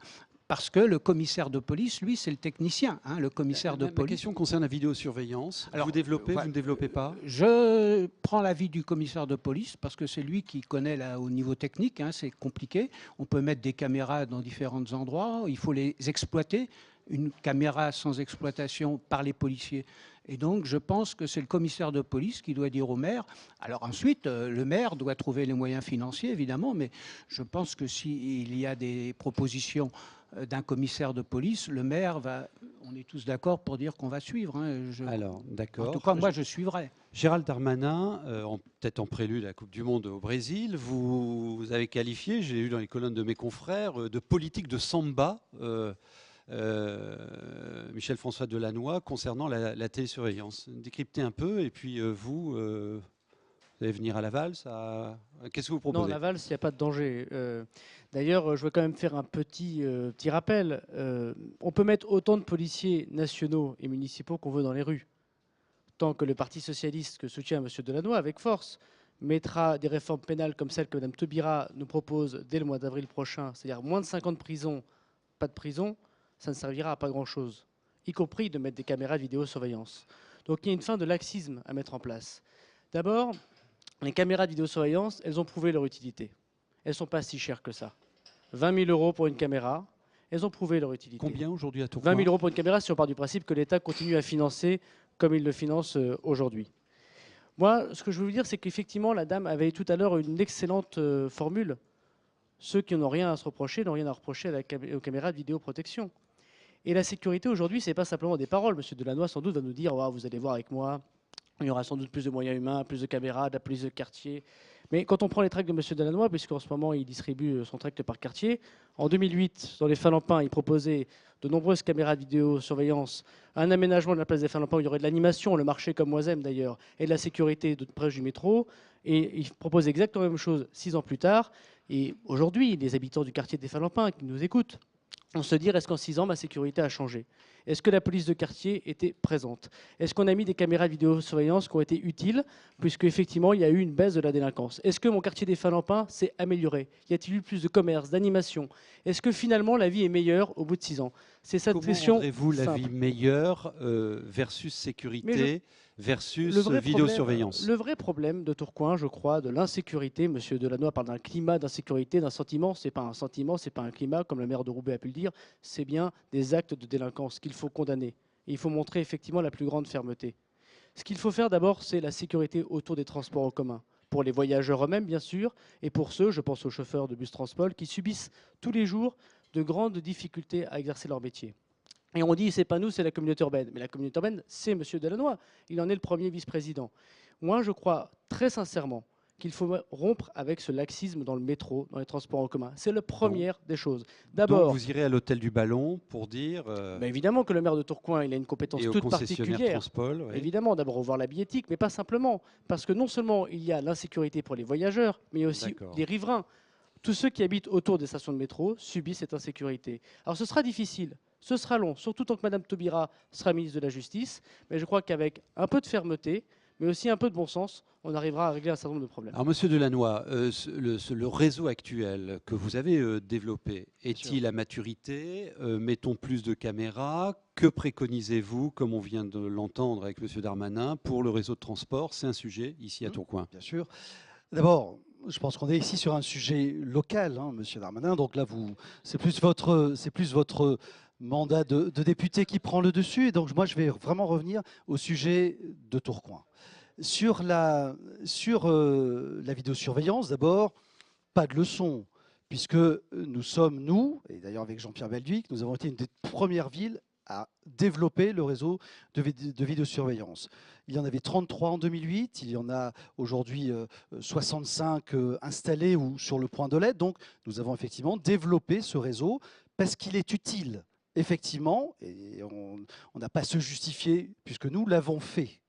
Speaker 16: parce que le commissaire de police, lui, c'est le technicien. Hein, le commissaire de
Speaker 1: Ma
Speaker 16: police.
Speaker 1: question concerne la vidéosurveillance. Vous développez, vous ne développez pas?
Speaker 16: Je prends l'avis du commissaire de police parce que c'est lui qui connaît là, au niveau technique. Hein, c'est compliqué. On peut mettre des caméras dans différents endroits. Il faut les exploiter. Une caméra sans exploitation par les policiers. Et donc, je pense que c'est le commissaire de police qui doit dire au maire. Alors ensuite, le maire doit trouver les moyens financiers, évidemment, mais je pense que s'il y a des propositions d'un commissaire de police, le maire va... On est tous d'accord pour dire qu'on va suivre. Hein.
Speaker 1: Alors, d'accord.
Speaker 16: En tout cas, moi, je suivrai.
Speaker 1: Gérald Darmanin, peut-être en prélude à la Coupe du Monde au Brésil, vous avez qualifié, j'ai lu dans les colonnes de mes confrères, de politique de samba Michel-François Delannoy concernant la télésurveillance. Décryptez un peu, et puis vous allez venir à Laval. Qu'est-ce que vous proposez?
Speaker 5: Non, Laval, il n'y a pas de danger. D'ailleurs, je veux quand même faire un petit rappel. On peut mettre autant de policiers nationaux et municipaux qu'on veut dans les rues. Tant que le Parti socialiste, que soutient M. Delannoy avec force, mettra des réformes pénales comme celle que Mme Taubira nous propose dès le mois d'avril prochain, c'est-à-dire moins de 50 prisons, pas de prison, ça ne servira à pas grand-chose, y compris de mettre des caméras de vidéosurveillance. Donc il y a une fin de laxisme à mettre en place. D'abord, les caméras de vidéosurveillance, elles ont prouvé leur utilité. Elles ne sont pas si chères que ça. 20 000 € pour une caméra, elles ont prouvé leur utilité.
Speaker 1: Combien aujourd'hui à Tourcoing?
Speaker 5: 20 000 € pour une caméra, si on part du principe que l'État continue à financer comme il le finance aujourd'hui. Moi, ce que je veux vous dire, c'est qu'effectivement, la dame avait tout à l'heure une excellente formule. Ceux qui n'ont rien à se reprocher n'ont rien à reprocher aux caméras de vidéoprotection. Et la sécurité aujourd'hui, ce n'est pas simplement des paroles. Monsieur Delannoy, sans doute, va nous dire oh, vous allez voir avec moi, il y aura sans doute plus de moyens humains, plus de caméras, de la police de quartier. Mais quand on prend les tracts de M. Delannoy, puisqu'en ce moment il distribue son tract par quartier, en 2008, dans les Falampins, il proposait de nombreuses caméras de vidéosurveillance, un aménagement de la place des Falampins où il y aurait de l'animation, le marché comme Moisem d'ailleurs, et de la sécurité de près du métro. Et il propose exactement la même chose 6 ans plus tard. Et aujourd'hui, les habitants du quartier des Falampins qui nous écoutent, on se dit, est-ce qu'en 6 ans, ma sécurité a changé? Est-ce que la police de quartier était présente? Est-ce qu'on a mis des caméras de vidéosurveillance qui ont été utiles, puisque effectivement il y a eu une baisse de la délinquance? Est-ce que mon quartier des Falampins s'est amélioré? Y a-t-il eu plus de commerce, d'animation? Est-ce que finalement la vie est meilleure au bout de 6 ans? C'est cette question.
Speaker 1: Comment rendrez-vous la vie meilleure versus sécurité versus vidéosurveillance?
Speaker 5: Le vrai problème de Tourcoing, je crois, de l'insécurité, M. Delannoy parle d'un climat d'insécurité, d'un sentiment, c'est pas un sentiment, c'est pas un climat, comme le maire de Roubaix a pu le dire, c'est bien des actes de délinquance qu'il faut condamner. Et il faut montrer effectivement la plus grande fermeté. Ce qu'il faut faire d'abord, c'est la sécurité autour des transports en commun. Pour les voyageurs eux-mêmes, bien sûr, et pour ceux, je pense aux chauffeurs de bus Transpol, qui subissent tous les jours de grandes difficultés à exercer leur métier. Et on dit, c'est pas nous, c'est la communauté urbaine. Mais la communauté urbaine, c'est M. Delannoy. Il en est le premier vice-président. Moi, je crois très sincèrement qu'il faut rompre avec ce laxisme dans le métro, dans les transports en commun. C'est la première des choses.
Speaker 1: D'abord, vous irez à l'hôtel du Ballon pour dire...
Speaker 5: évidemment que le maire de Tourcoing, il a une compétence toute particulière.
Speaker 1: Transpol, oui.
Speaker 5: Évidemment, d'abord revoir la billettique, mais pas simplement. Parce que non seulement il y a l'insécurité pour les voyageurs, mais aussi les riverains. Tous ceux qui habitent autour des stations de métro subissent cette insécurité. Alors ce sera difficile, ce sera long, surtout tant que Mme Taubira sera ministre de la Justice. Mais je crois qu'avec un peu de fermeté, mais aussi un peu de bon sens, on arrivera à régler un certain nombre de problèmes.
Speaker 1: Alors, Monsieur Delannoy, le réseau actuel que vous avez développé, est-il à maturité? Mettons plus de caméras. Que préconisez-vous, comme on vient de l'entendre avec Monsieur Darmanin, pour le réseau de transport? C'est un sujet ici à Tourcoing.
Speaker 15: Bien sûr. D'abord, je pense qu'on est ici sur un sujet local, hein, Monsieur Darmanin. Donc là, c'est plus votre mandat de député qui prend le dessus. Et donc moi, je vais vraiment revenir au sujet de Tourcoing. Sur la vidéosurveillance, d'abord, pas de leçon, puisque nous sommes, et d'ailleurs avec Jean-Pierre Belduic, nous avons été une des premières villes à développer le réseau de vidéosurveillance. Il y en avait 33 en 2008, il y en a aujourd'hui 65 installés ou sur le point de l'être. Donc nous avons effectivement développé ce réseau parce qu'il est utile, effectivement, et on n'a pas à se justifier puisque nous l'avons fait.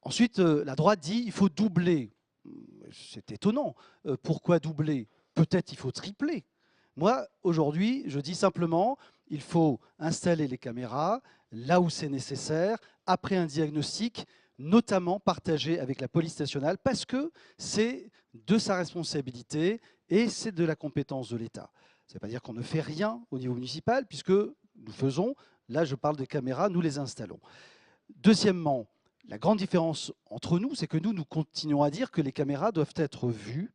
Speaker 15: Ensuite, la droite dit il faut doubler. C'est étonnant. Pourquoi doubler? Peut-être il faut tripler. Moi, aujourd'hui, je dis simplement il faut installer les caméras là où c'est nécessaire, après un diagnostic, notamment partagé avec la police nationale, parce que c'est de sa responsabilité et c'est de la compétence de l'État. Ça ne veut pas dire qu'on ne fait rien au niveau municipal, puisque nous faisons, là je parle des caméras, nous les installons. Deuxièmement, la grande différence entre nous, c'est que nous continuons à dire que les caméras doivent être vues,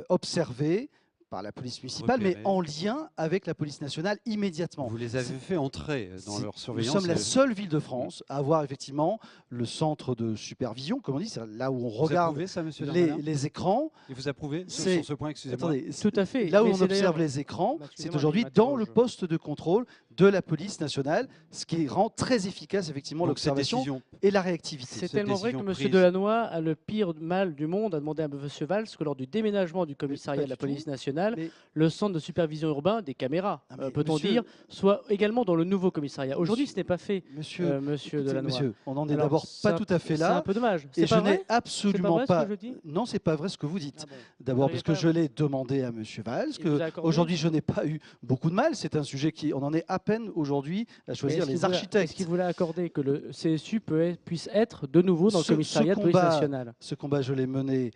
Speaker 15: observées par la police municipale, mais en lien avec la police nationale immédiatement.
Speaker 1: Vous les avez fait entrer dans leur surveillance.
Speaker 15: Nous sommes la seule ville de France à avoir effectivement le centre de supervision, comme on dit, c'est là où on regarde les écrans.
Speaker 1: Et vous approuvez sur ce point, excusez-moi?
Speaker 5: Tout à fait.
Speaker 15: Là où on observe les écrans, c'est aujourd'hui dans le poste de contrôle de la police nationale, ce qui rend très efficace effectivement l'observation et la réactivité.
Speaker 5: C'est tellement vrai que M. Delannoy a le pire mal du monde, a demandé à M. Valls que lors du déménagement du commissariat de la police nationale, le centre de supervision urbain des caméras, peut-on dire, soit également dans le nouveau commissariat. Aujourd'hui, ce n'est pas fait, Monsieur Delannoy.
Speaker 15: Monsieur, on n'en est d'abord pas tout à fait là.
Speaker 5: C'est un peu dommage.
Speaker 15: Et je n'ai absolument pas...
Speaker 5: Non,
Speaker 15: c'est pas vrai ce que vous dites. D'abord parce que je l'ai demandé à M. Valls, qu'aujourd'hui je n'ai pas eu beaucoup de mal. C'est un sujet qui, on en est à peine aujourd'hui à choisir les architectes.
Speaker 5: Est-ce qu'il voulait accorder que le CSU puisse être de nouveau dans le commissariat de police nationale?
Speaker 15: Ce combat, je l'ai mené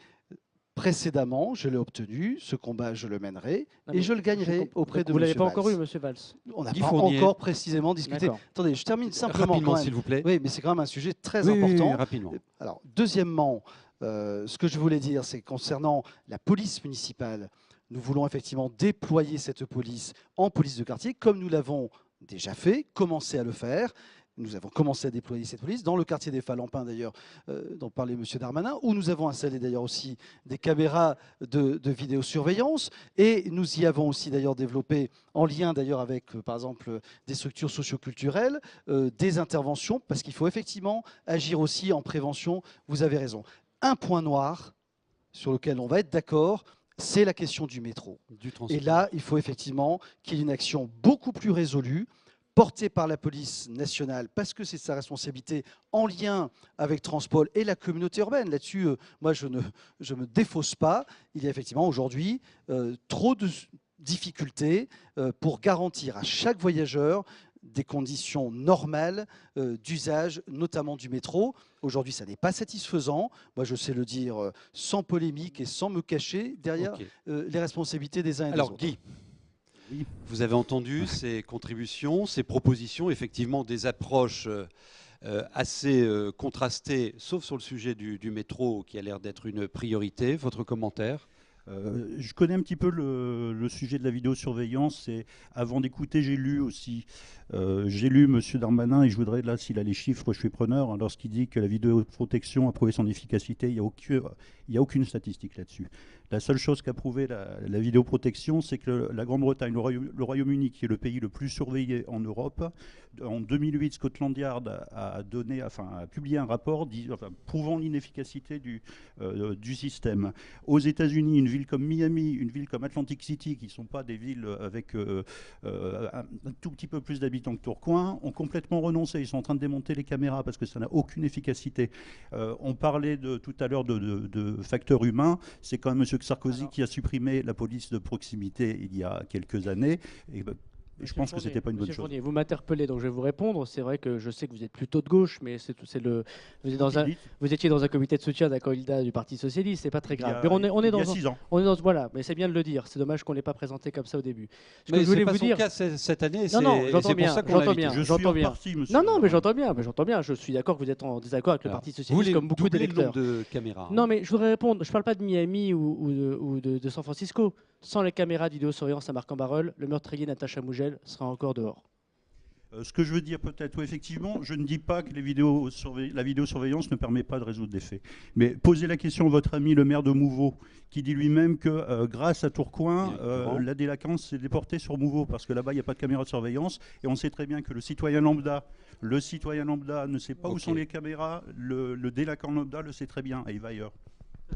Speaker 15: précédemment, je l'ai obtenu, ce combat je le mènerai et je le gagnerai auprès de M. Valls.
Speaker 5: Vous ne l'avez pas encore eu, M. Valls?
Speaker 15: On n'a pas encore précisément discuté. Attendez, je termine simplement.
Speaker 1: Rapidement, s'il vous plaît.
Speaker 15: Oui, mais c'est quand même un sujet très important.
Speaker 1: Oui, rapidement.
Speaker 15: Alors, deuxièmement, ce que je voulais dire, c'est concernant la police municipale, nous voulons effectivement déployer cette police en police de quartier, comme nous l'avons déjà fait, commencer à le faire. Nous avons commencé à déployer cette police dans le quartier des Falampins, d'ailleurs, dont parlait M. Darmanin, où nous avons installé d'ailleurs aussi des caméras de vidéosurveillance. Et nous y avons aussi d'ailleurs développé, en lien d'ailleurs avec, par exemple, des structures socioculturelles, des interventions, parce qu'il faut effectivement agir aussi en prévention. Vous avez raison. Un point noir sur lequel on va être d'accord, c'est la question du métro. Et là, il faut effectivement qu'il y ait une action beaucoup plus résolue, portée par la police nationale, parce que c'est sa responsabilité, en lien avec Transpol et la communauté urbaine. Là-dessus, moi, je ne me défausse pas. Il y a effectivement aujourd'hui trop de difficultés pour garantir à chaque voyageur des conditions normales d'usage, notamment du métro. Aujourd'hui, ça n'est pas satisfaisant. Moi, je sais le dire sans polémique et sans me cacher derrière les responsabilités des uns et des autres.
Speaker 1: Alors, Guy, vous avez entendu ces contributions, ces propositions, effectivement des approches assez contrastées, sauf sur le sujet du métro qui a l'air d'être une priorité. Votre commentaire?
Speaker 3: Je connais un petit peu le sujet de la vidéosurveillance et avant d'écouter, j'ai lu aussi. J'ai lu M. Darmanin et je voudrais, là, s'il a les chiffres, je suis preneur, hein, lorsqu'il dit que la vidéoprotection a prouvé son efficacité, il n'y a aucune statistique là-dessus. La seule chose qu'a prouvé la vidéoprotection, c'est que la Grande-Bretagne, le Royaume-Uni, qui est le pays le plus surveillé en Europe, en 2008, Scotland Yard a publié un rapport prouvant l'inefficacité du système. Aux États-Unis, une ville comme Miami, une ville comme Atlantic City, qui ne sont pas des villes avec un tout petit peu plus d'habitants que Tourcoing, ont complètement renoncé. Ils sont en train de démonter les caméras parce que ça n'a aucune efficacité. On parlait tout à l'heure de facteurs humains. C'est quand même M. Sarkozy qui a supprimé la police de proximité il y a quelques années. Et je pense que ce n'était pas une bonne chose.
Speaker 5: Vous m'interpellez, donc je vais vous répondre. C'est vrai que je sais que vous êtes plutôt de gauche, mais vous étiez dans un comité de soutien d'un candidat du Parti Socialiste, c'est pas très grave.
Speaker 3: Il y a 6 ans.
Speaker 5: Voilà, mais c'est bien de le dire. C'est dommage qu'on ne l'ait pas présenté comme ça au début.
Speaker 1: Mais je voulais vous dire cas cette année.
Speaker 5: Non, j'entends bien.
Speaker 3: J'entends bien.
Speaker 5: Non, mais j'entends bien. Je suis d'accord que vous êtes en désaccord avec le Parti Socialiste, comme beaucoup d'électeurs.
Speaker 1: De caméras.
Speaker 5: Non, mais je voudrais répondre. Je ne parle pas de Miami ou de San Francisco. Sans les caméras de vidéosurveillance à Marc-en-Barœul, le meurtrier Natacha Mougel sera encore dehors.
Speaker 3: Ce que je veux dire peut-être, oui, effectivement, je ne dis pas que la vidéosurveillance ne permet pas de résoudre des faits. Mais posez la question à votre ami le maire de Mouveau, qui dit lui-même que grâce à Tourcoing, la délinquance s'est déportée sur Mouveau, parce que là-bas, il n'y a pas de caméra de surveillance. Et on sait très bien que le citoyen lambda ne sait pas où sont les caméras, le délinquant lambda le sait très bien, et il va ailleurs.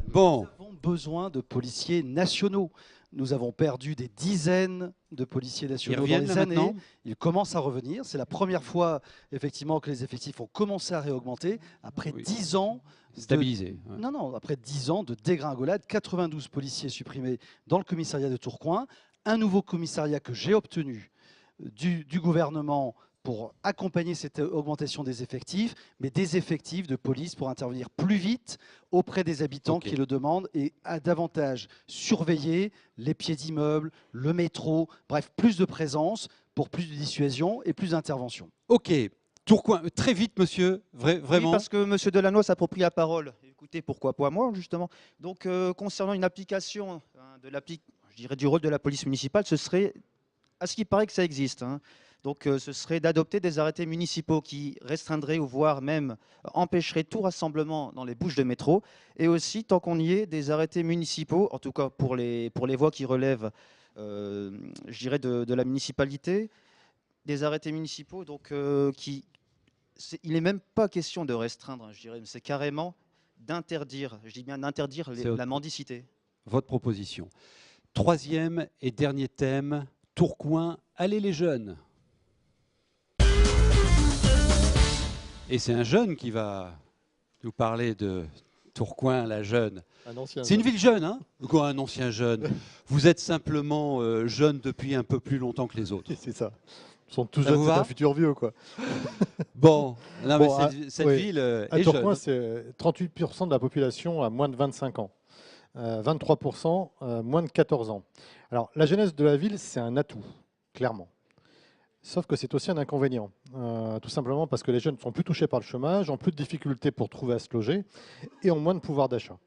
Speaker 15: Bon. Nous avons besoin de policiers nationaux. Nous avons perdu des dizaines de policiers nationaux dans les années. Ils commencent à revenir. C'est la première fois, effectivement, que les effectifs ont commencé à réaugmenter. Après 10 ans...
Speaker 1: Stabilisé.
Speaker 15: Non, après 10 ans de dégringolade, 92 policiers supprimés dans le commissariat de Tourcoing. Un nouveau commissariat que j'ai obtenu du gouvernement pour accompagner cette augmentation des effectifs, mais des effectifs de police pour intervenir plus vite auprès des habitants qui le demandent et à davantage surveiller les pieds d'immeubles, le métro, bref, plus de présence pour plus de dissuasion et plus d'intervention.
Speaker 1: Ok. Tourcoing, très vite, monsieur, vraiment.
Speaker 18: Oui, parce que M. Delannoy s'approprie la parole. Écoutez, pourquoi pas moi, justement. Donc, concernant une application du rôle de la police municipale, ce serait, à ce qui paraît que ça existe, donc ce serait d'adopter des arrêtés municipaux qui restreindraient ou voire même empêcheraient tout rassemblement dans les bouches de métro. Et aussi, tant qu'on y est, des arrêtés municipaux, en tout cas pour les voies qui relèvent, je dirais, de la municipalité, des arrêtés municipaux donc, il n'est même pas question de restreindre, je dirais, mais c'est carrément d'interdire, je dis bien d'interdire la mendicité.
Speaker 1: Votre proposition. Troisième et dernier thème, Tourcoing, allez les jeunes. Et c'est un jeune qui va nous parler de Tourcoing, la jeune. C'est une ville jeune, hein? Quoi, un ancien jeune? Vous êtes simplement jeune depuis un peu plus longtemps que les autres.
Speaker 4: C'est ça. Ils sont tous jeunes, c'est un futur vieux, quoi.
Speaker 1: Bon, non, mais cette ville
Speaker 4: à
Speaker 1: est
Speaker 4: Tourcoing,
Speaker 1: jeune.
Speaker 4: c'est 38% de la population à moins de 25 ans. 23% moins de 14 ans. Alors, la jeunesse de la ville, c'est un atout, clairement. Sauf que c'est aussi un inconvénient, tout simplement parce que les jeunes sont plus touchés par le chômage, ont plus de difficultés pour trouver à se loger et ont moins de pouvoir d'achat.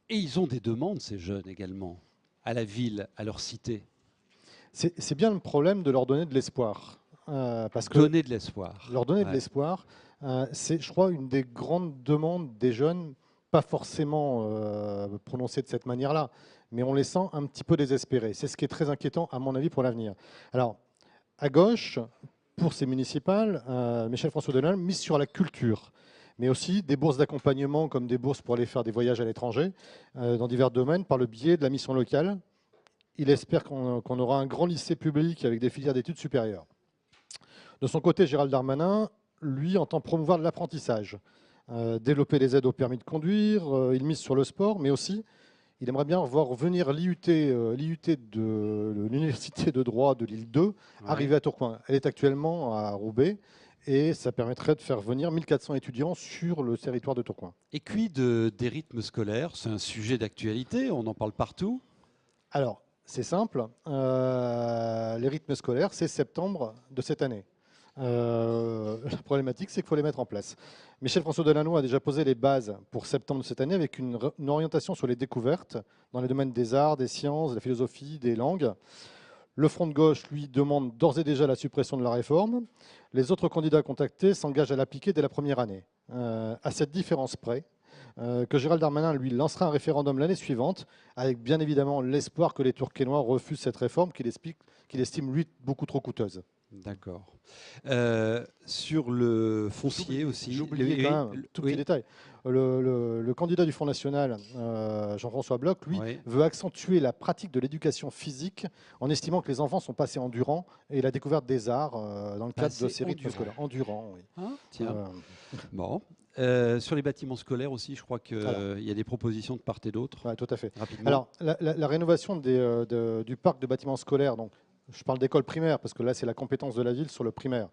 Speaker 1: Et ils ont des demandes, ces jeunes également, à la ville, à leur cité.
Speaker 4: C'est bien le problème de leur donner de l'espoir.
Speaker 1: Donner de l'espoir.
Speaker 4: Leur donner de l'espoir, c'est, je crois, une des grandes demandes des jeunes, pas forcément prononcée de cette manière-là, mais on les sent un petit peu désespérés. C'est ce qui est très inquiétant, à mon avis, pour l'avenir. Alors, à gauche, pour ces municipales, Michel-François Delannoy mise sur la culture, mais aussi des bourses d'accompagnement comme des bourses pour aller faire des voyages à l'étranger dans divers domaines par le biais de la mission locale. Il espère qu'on aura un grand lycée public avec des filières d'études supérieures. De son côté, Gérald Darmanin, lui, entend promouvoir l'apprentissage, développer les aides au permis de conduire, il mise sur le sport, mais aussi il aimerait bien voir venir l'IUT de l'Université de droit de l'île 2 arriver à Tourcoing. Elle est actuellement à Roubaix et ça permettrait de faire venir 1400 étudiants sur le territoire de Tourcoing.
Speaker 1: Et quid des rythmes scolaires? C'est un sujet d'actualité, on en parle partout.
Speaker 4: Alors, c'est simple. Les rythmes scolaires, c'est septembre de cette année. La problématique, c'est qu'il faut les mettre en place. Michel-François Delannoy a déjà posé les bases pour septembre de cette année avec une orientation sur les découvertes dans les domaines des arts, des sciences, de la philosophie, des langues. Le Front de gauche, lui, demande d'ores et déjà la suppression de la réforme. Les autres candidats contactés s'engagent à l'appliquer dès la première année. À cette différence près, que Gérald Darmanin, lui, lancera un référendum l'année suivante, avec bien évidemment l'espoir que les Tourquenois refusent cette réforme qu'il estime, lui, beaucoup trop coûteuse.
Speaker 1: D'accord. Sur le foncier aussi.
Speaker 4: J'ai oublié quand même un tout petit détail. Le candidat du Front National, Jean-François Bloch, lui, veut accentuer la pratique de l'éducation physique en estimant que les enfants sont passés endurants et la découverte des arts dans le cadre de ces rythmes scolaires. Endurants, oui.
Speaker 1: Ah, tiens. Bon. Sur les bâtiments scolaires aussi, je crois qu'il y a des propositions de part et d'autre.
Speaker 4: Ouais, tout à fait.
Speaker 1: Rapidement.
Speaker 4: Alors, la rénovation du parc de bâtiments scolaires, donc, je parle d'école primaire, parce que là, c'est la compétence de la ville sur le primaire.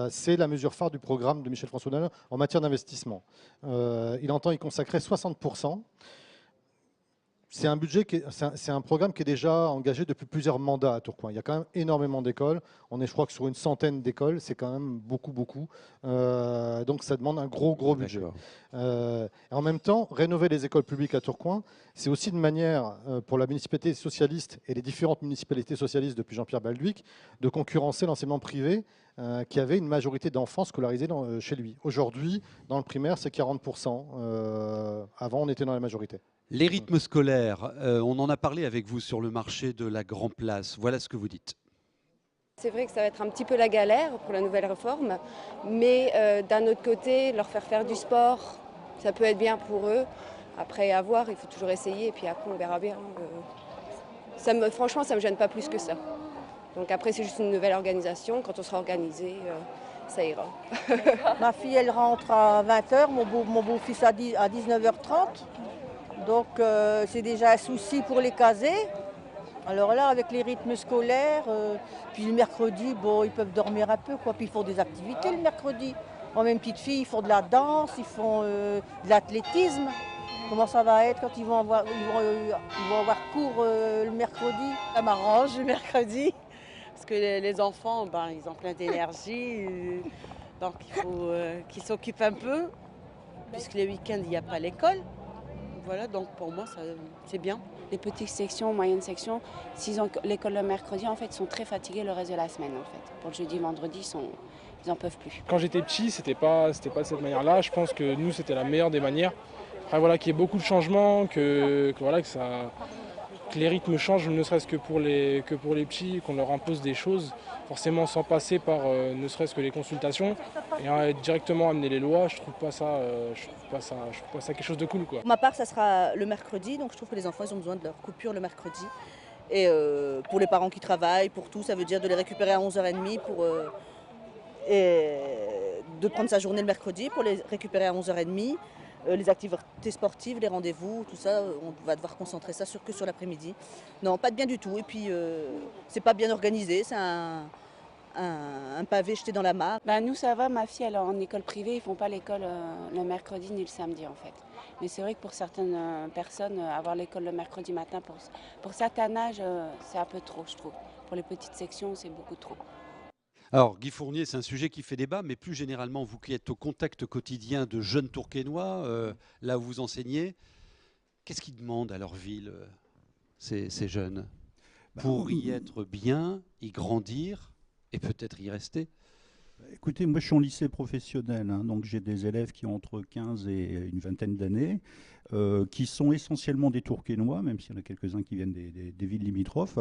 Speaker 4: C'est la mesure phare du programme de Michel-François Delannoy en matière d'investissement. Il entend y consacrer 60%. C'est un budget, c'est un programme qui est déjà engagé depuis plusieurs mandats à Tourcoing. Il y a quand même énormément d'écoles. On est, je crois, que sur une centaine d'écoles. C'est quand même beaucoup. Donc, ça demande un gros budget. En même temps, rénover les écoles publiques à Tourcoing, c'est aussi une manière pour la municipalité socialiste et les différentes municipalités socialistes depuis Jean-Pierre Balduic de concurrencer l'enseignement privé qui avait une majorité d'enfants scolarisés chez lui. Aujourd'hui, dans le primaire, c'est 40%. Avant, on était dans la majorité.
Speaker 1: Les rythmes scolaires, on en a parlé avec vous sur le marché de la Grand Place. Voilà ce que vous dites.
Speaker 21: C'est vrai que ça va être un petit peu la galère pour la nouvelle réforme, mais d'un autre côté, leur faire du sport, ça peut être bien pour eux. Après, à voir, il faut toujours essayer et puis après, on verra bien. Franchement, ça ne me gêne pas plus que ça. Donc après, c'est juste une nouvelle organisation. Quand on sera organisé, ça ira.
Speaker 14: Ma fille, elle rentre à 20h, mon beau-fils à 19h30. Donc c'est déjà un souci pour les caser. Alors là, avec les rythmes scolaires, puis le mercredi, bon, ils peuvent dormir un peu, quoi. Puis ils font des activités le mercredi. Moi, mes petites filles, ils font de la danse, ils font de l'athlétisme. Comment ça va être quand ils vont avoir cours le mercredi?
Speaker 10: Ça m'arrange le mercredi, parce que les enfants, ils ont plein d'énergie. Donc il faut qu'ils s'occupent un peu, puisque les week-ends, il n'y a pas l'école. Voilà, donc pour moi, c'est bien.
Speaker 21: Les petites sections, moyennes sections, s'ils ont l'école le mercredi, en fait, ils sont très fatigués le reste de la semaine. En fait. Pour le jeudi, vendredi, ils n'en peuvent plus.
Speaker 22: Quand j'étais petit, c'était pas de cette manière-là. Je pense que nous, c'était la meilleure des manières. Après, voilà, qu'il y ait beaucoup de changements, que les rythmes changent, ne serait-ce que pour les petits, qu'on leur impose des choses, forcément sans passer par ne serait-ce que les consultations, et directement amener les lois. Je trouve pas ça quelque chose de cool, quoi.
Speaker 7: Pour ma part, ça sera le mercredi, donc je trouve que les enfants ils ont besoin de leur coupure le mercredi. Et pour les parents qui travaillent, pour tout, ça veut dire de les récupérer à 11h30 et de prendre sa journée le mercredi pour les récupérer à 11h30. Les activités sportives, les rendez-vous, tout ça, on va devoir concentrer ça que sur l'après-midi. Non, pas de bien du tout. Et puis, c'est pas bien organisé, c'est un pavé jeté dans la mare.
Speaker 21: Nous, ça va, ma fille, elle est en école privée, ils ne font pas l'école le mercredi ni le samedi, en fait. Mais c'est vrai que pour certaines personnes, avoir l'école le mercredi matin, pour certains âges, c'est un peu trop, je trouve. Pour les petites sections, c'est beaucoup trop.
Speaker 1: Alors, Guy Fournier, c'est un sujet qui fait débat, mais plus généralement, vous qui êtes au contact quotidien de jeunes Tourquenois, là où vous enseignez, qu'est-ce qu'ils demandent à leur ville, ces jeunes, pour y être bien, y grandir et peut-être y rester?
Speaker 3: Écoutez, moi je suis en lycée professionnel, donc j'ai des élèves qui ont entre 15 et une vingtaine d'années, qui sont essentiellement des Tourquenois, même s'il y en a quelques-uns qui viennent des villes limitrophes,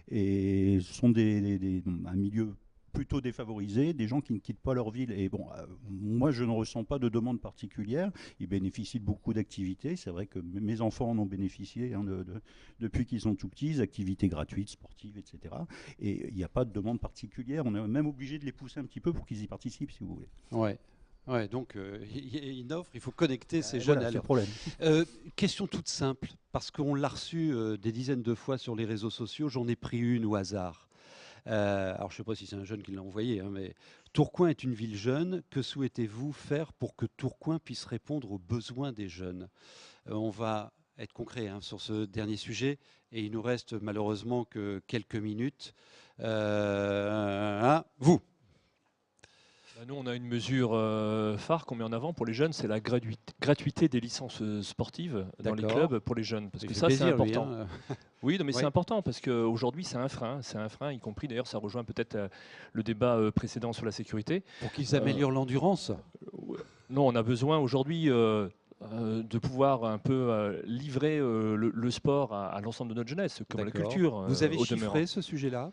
Speaker 3: et ce sont un milieu plutôt défavorisés, des gens qui ne quittent pas leur ville. Et bon, moi, je ne ressens pas de demande particulière. Ils bénéficient de beaucoup d'activités. C'est vrai que mes enfants en ont bénéficié depuis qu'ils sont tout petits, activités gratuites, sportives, etc. Et il n'y a pas de demande particulière. On est même obligé de les pousser un petit peu pour qu'ils y participent, si vous voulez.
Speaker 1: Ouais, donc il y a une offre, il faut connecter ces jeunes à leur
Speaker 3: problème.
Speaker 1: Question toute simple, parce qu'on l'a reçu des dizaines de fois sur les réseaux sociaux, j'en ai pris une au hasard. Alors je ne sais pas si c'est un jeune qui l'a envoyé, mais Tourcoing est une ville jeune. Que souhaitez-vous faire pour que Tourcoing puisse répondre aux besoins des jeunes? On va être concret sur ce dernier sujet et il nous reste malheureusement que quelques minutes. Vous
Speaker 17: Nous, on a une mesure phare qu'on met en avant pour les jeunes, c'est la gratuité des licences sportives dans les clubs pour les jeunes. Parce que ça, c'est important.
Speaker 1: Lui, hein.
Speaker 17: Oui, non, mais
Speaker 1: Oui.
Speaker 17: c'est important parce qu'aujourd'hui, c'est un frein, y compris d'ailleurs, ça rejoint peut-être le débat précédent sur la sécurité.
Speaker 1: Pour qu'ils améliorent l'endurance.
Speaker 17: Non, on a besoin aujourd'hui de pouvoir un peu livrer le sport à l'ensemble de notre jeunesse, comme la culture.
Speaker 1: Vous avez
Speaker 17: au
Speaker 1: chiffré
Speaker 17: demeurant.
Speaker 1: ce sujet-là?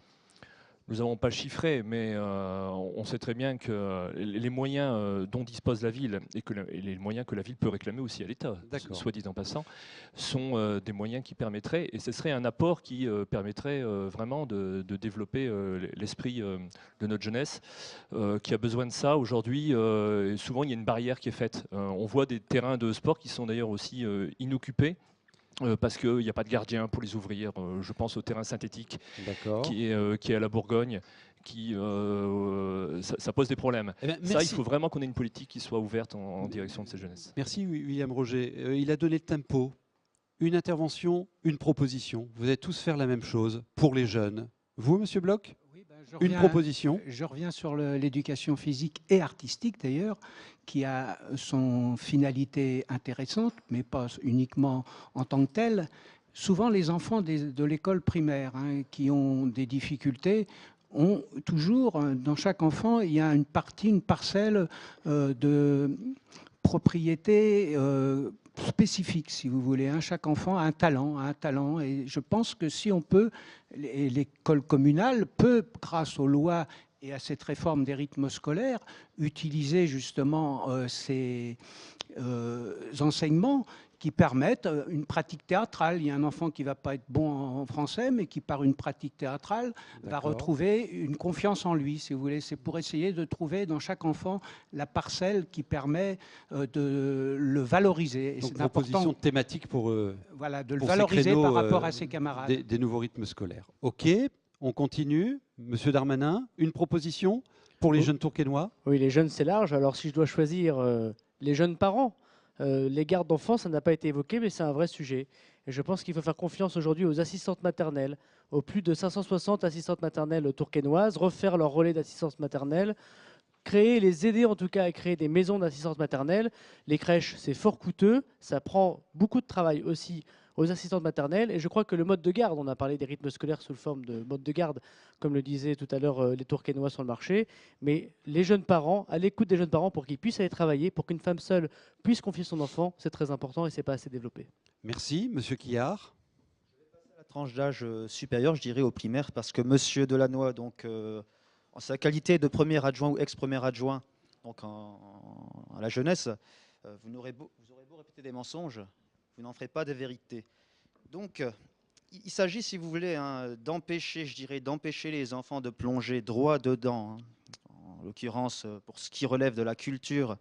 Speaker 17: Nous n'avons pas chiffré, mais on sait très bien que les moyens dont dispose la ville et les moyens que la ville peut réclamer aussi à l'État, soit dit en passant, sont des moyens qui permettraient, et ce serait un apport qui permettrait vraiment de développer l'esprit de notre jeunesse, qui a besoin de ça aujourd'hui. Souvent, il y a une barrière qui est faite. On voit des terrains de sport qui sont d'ailleurs aussi inoccupés. Parce qu'il n'y a pas de gardien pour les ouvrir. Je pense au terrain synthétique qui est à la Bourgogne. Ça pose des problèmes.
Speaker 1: Eh bien,
Speaker 17: ça, il faut vraiment qu'on ait une politique qui soit ouverte en direction de ces jeunesses.
Speaker 1: Merci William Roger. Il a donné le tempo. Une intervention, une proposition. Vous allez tous faire la même chose pour les jeunes. Vous, Monsieur Bloch, une proposition.
Speaker 16: Je reviens sur l'éducation physique et artistique d'ailleurs, qui a son finalité intéressante, mais pas uniquement en tant que telle. Souvent, les enfants de l'école primaire qui ont des difficultés ont toujours, dans chaque enfant, il y a une parcelle de propriété spécifique, si vous voulez. Chaque enfant a un talent. Et je pense que si on peut, l'école communale peut, grâce aux lois et à cette réforme des rythmes scolaires, utiliser justement ces enseignements qui permettent une pratique théâtrale. Il y a un enfant qui ne va pas être bon en français, mais qui, par une pratique théâtrale, va retrouver une confiance en lui, si vous voulez. C'est pour essayer de trouver dans chaque enfant la parcelle qui permet de le valoriser.
Speaker 1: Donc, proposition thématique pour,
Speaker 16: voilà, de le
Speaker 1: pour
Speaker 16: valoriser
Speaker 1: créneaux,
Speaker 16: par rapport à ses camarades.
Speaker 1: Des nouveaux rythmes scolaires. OK, on continue. Monsieur Darmanin, une proposition pour les jeunes Tourquenois?
Speaker 5: Oui, les jeunes, c'est large. Alors, si je dois choisir les jeunes parents, les gardes d'enfants, ça n'a pas été évoqué, mais c'est un vrai sujet. Et je pense qu'il faut faire confiance aujourd'hui aux assistantes maternelles, aux plus de 560 assistantes maternelles tourquenoises, refaire leur relais d'assistance maternelle, les aider en tout cas à créer des maisons d'assistance maternelle. Les crèches, c'est fort coûteux, ça prend beaucoup de travail aussi aux assistantes maternelles. Et je crois que le mode de garde, on a parlé des rythmes scolaires sous forme de mode de garde, comme le disaient tout à l'heure les Tourquenois sur le marché, mais les jeunes parents, à l'écoute des jeunes parents pour qu'ils puissent aller travailler, pour qu'une femme seule puisse confier son enfant, c'est très important et c'est pas assez développé.
Speaker 1: Merci, Monsieur Quillard.
Speaker 18: La tranche d'âge supérieure, je dirais au primaire, parce que Monsieur Delannoy, donc, en sa qualité de premier adjoint ou ex-premier adjoint, donc à la jeunesse, vous aurez beau répéter des mensonges, vous n'en ferez pas de vérité. Donc, il s'agit, si vous voulez, d'empêcher, je dirais, d'empêcher les enfants de plonger droit dedans, en l'occurrence pour ce qui relève de la culture,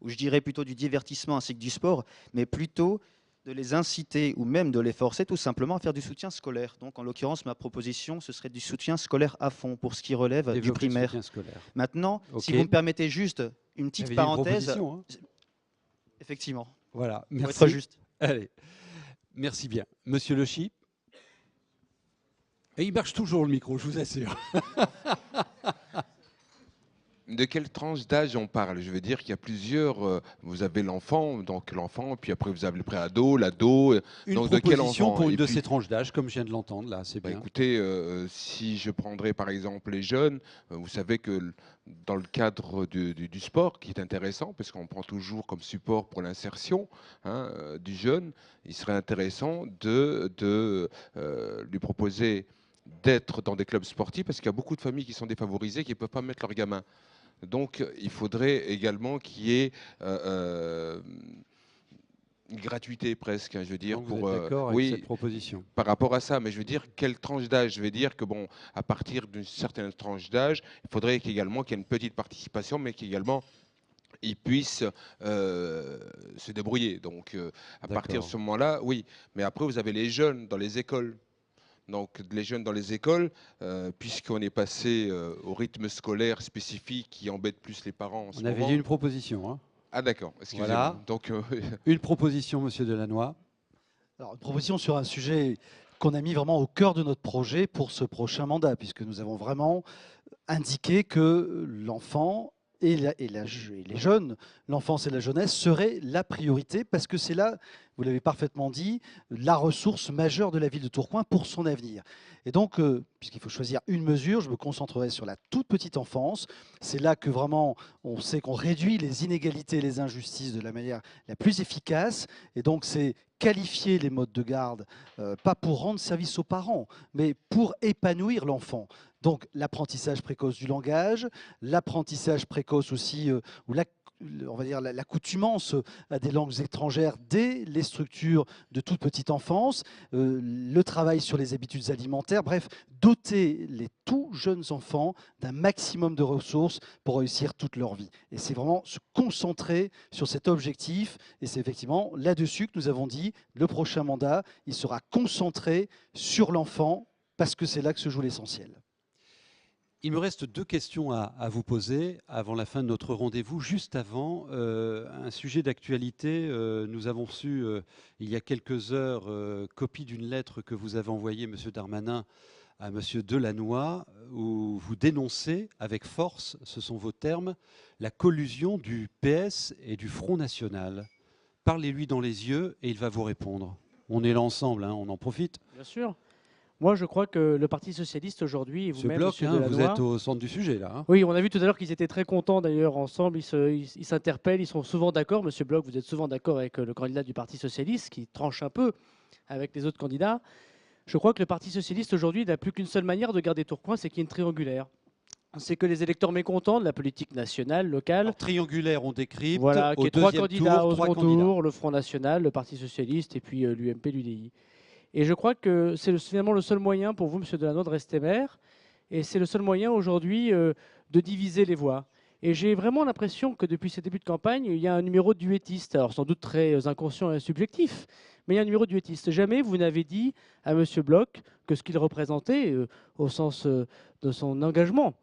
Speaker 18: ou je dirais plutôt du divertissement ainsi que du sport, mais plutôt de les inciter ou même de les forcer tout simplement à faire du soutien scolaire. Donc, en l'occurrence, ma proposition, ce serait du soutien scolaire à fond pour ce qui relève du primaire. Maintenant, si vous me permettez juste une petite parenthèse. Effectivement.
Speaker 1: Voilà,
Speaker 18: pour
Speaker 1: merci.
Speaker 18: être juste.
Speaker 1: Allez, merci bien. Monsieur Le Chyp. Et il marche toujours le micro, je vous assure.
Speaker 6: De quelle tranche d'âge on parle? Je veux dire qu'il y a plusieurs. Vous avez l'enfant, puis après vous avez le préado, l'ado.
Speaker 1: Une
Speaker 6: donc
Speaker 1: proposition
Speaker 6: de quel
Speaker 1: pour une
Speaker 6: Et
Speaker 1: de
Speaker 6: puis,
Speaker 1: ces tranches d'âge, comme je viens de l'entendre, là, c'est bien.
Speaker 6: Écoutez, si je prendrais par exemple les jeunes, vous savez que dans le cadre du sport, qui est intéressant, parce qu'on prend toujours comme support pour l'insertion du jeune, il serait intéressant de lui proposer d'être dans des clubs sportifs, parce qu'il y a beaucoup de familles qui sont défavorisées, qui ne peuvent pas mettre leurs gamins. Donc il faudrait également qu'il y ait une gratuité presque, je veux dire.
Speaker 1: Donc vous êtes d'accord avec cette proposition?
Speaker 6: Par rapport à ça, mais je veux dire, quelle tranche d'âge? Je veux dire que bon, à partir d'une certaine tranche d'âge, il faudrait également qu'il y ait une petite participation, mais qu'également ils puissent se débrouiller. Donc à partir de ce moment-là, oui. Mais après, vous avez les jeunes dans les écoles. Donc les jeunes dans les écoles, puisqu'on est passé au rythme scolaire spécifique qui embête plus les parents en ce moment.
Speaker 1: On avait dit une proposition. Hein.
Speaker 6: Ah d'accord, excusez-moi.
Speaker 1: Voilà.
Speaker 6: Donc,
Speaker 1: une proposition, Monsieur Delannoy.
Speaker 15: Alors, une proposition sur un sujet qu'on a mis vraiment au cœur de notre projet pour ce prochain mandat, puisque nous avons vraiment indiqué que l'enfant et les jeunes, l'enfance et la jeunesse seraient la priorité parce que c'est là, vous l'avez parfaitement dit, la ressource majeure de la ville de Tourcoing pour son avenir. Et donc, puisqu'il faut choisir une mesure, je me concentrerai sur la toute petite enfance. C'est là que vraiment on sait qu'on réduit les inégalités et les injustices de la manière la plus efficace. Et donc, c'est qualifier les modes de garde, pas pour rendre service aux parents, mais pour épanouir l'enfant. Donc l'apprentissage précoce du langage, l'apprentissage précoce aussi, ou on va dire l'accoutumance à des langues étrangères dès les structures de toute petite enfance, le travail sur les habitudes alimentaires, bref, doter les tout jeunes enfants d'un maximum de ressources pour réussir toute leur vie. Et c'est vraiment se concentrer sur cet objectif, et c'est effectivement là-dessus que nous avons dit, le prochain mandat, il sera concentré sur l'enfant, parce que c'est là que se joue l'essentiel.
Speaker 1: Il me reste 2 questions à vous poser avant la fin de notre rendez-vous. Juste avant, un sujet d'actualité. Nous avons reçu il y a quelques heures copie d'une lettre que vous avez envoyée, M. Darmanin, à M. Delannoy, où vous dénoncez avec force, ce sont vos termes, la collusion du PS et du Front National. Parlez-lui dans les yeux et il va vous répondre. On est là ensemble, hein, on en profite.
Speaker 5: Bien sûr. Moi, je crois que le Parti socialiste aujourd'hui, et vous-même,
Speaker 1: Bloch,
Speaker 5: M. Delannoy,
Speaker 1: vous êtes au centre du sujet là. Hein.
Speaker 5: Oui, on a vu tout à l'heure qu'ils étaient très contents d'ailleurs ensemble. Ils s'interpellent, ils sont souvent d'accord. Monsieur Bloch, vous êtes souvent d'accord avec le candidat du Parti socialiste qui tranche un peu avec les autres candidats. Je crois que le Parti socialiste aujourd'hui n'a plus qu'une seule manière de garder Tourcoing, c'est qu'il y ait une triangulaire. C'est que les électeurs mécontents de la politique nationale, locale.
Speaker 1: Alors, triangulaire, on décrypte.
Speaker 5: Voilà, qu'il y ait 3 candidats au second tour, le Front National, le Parti socialiste et puis l'UMP, l'UDI. Et je crois que c'est finalement le seul moyen pour vous, M. Delannoy, de rester maire. Et c'est le seul moyen aujourd'hui de diviser les voix. Et j'ai vraiment l'impression que depuis ces débuts de campagne, il y a un numéro de duettiste. Alors sans doute très inconscient et subjectif, mais il y a un numéro de duettiste. Jamais vous n'avez dit à M. Bloch que ce qu'il représentait, au sens de son engagement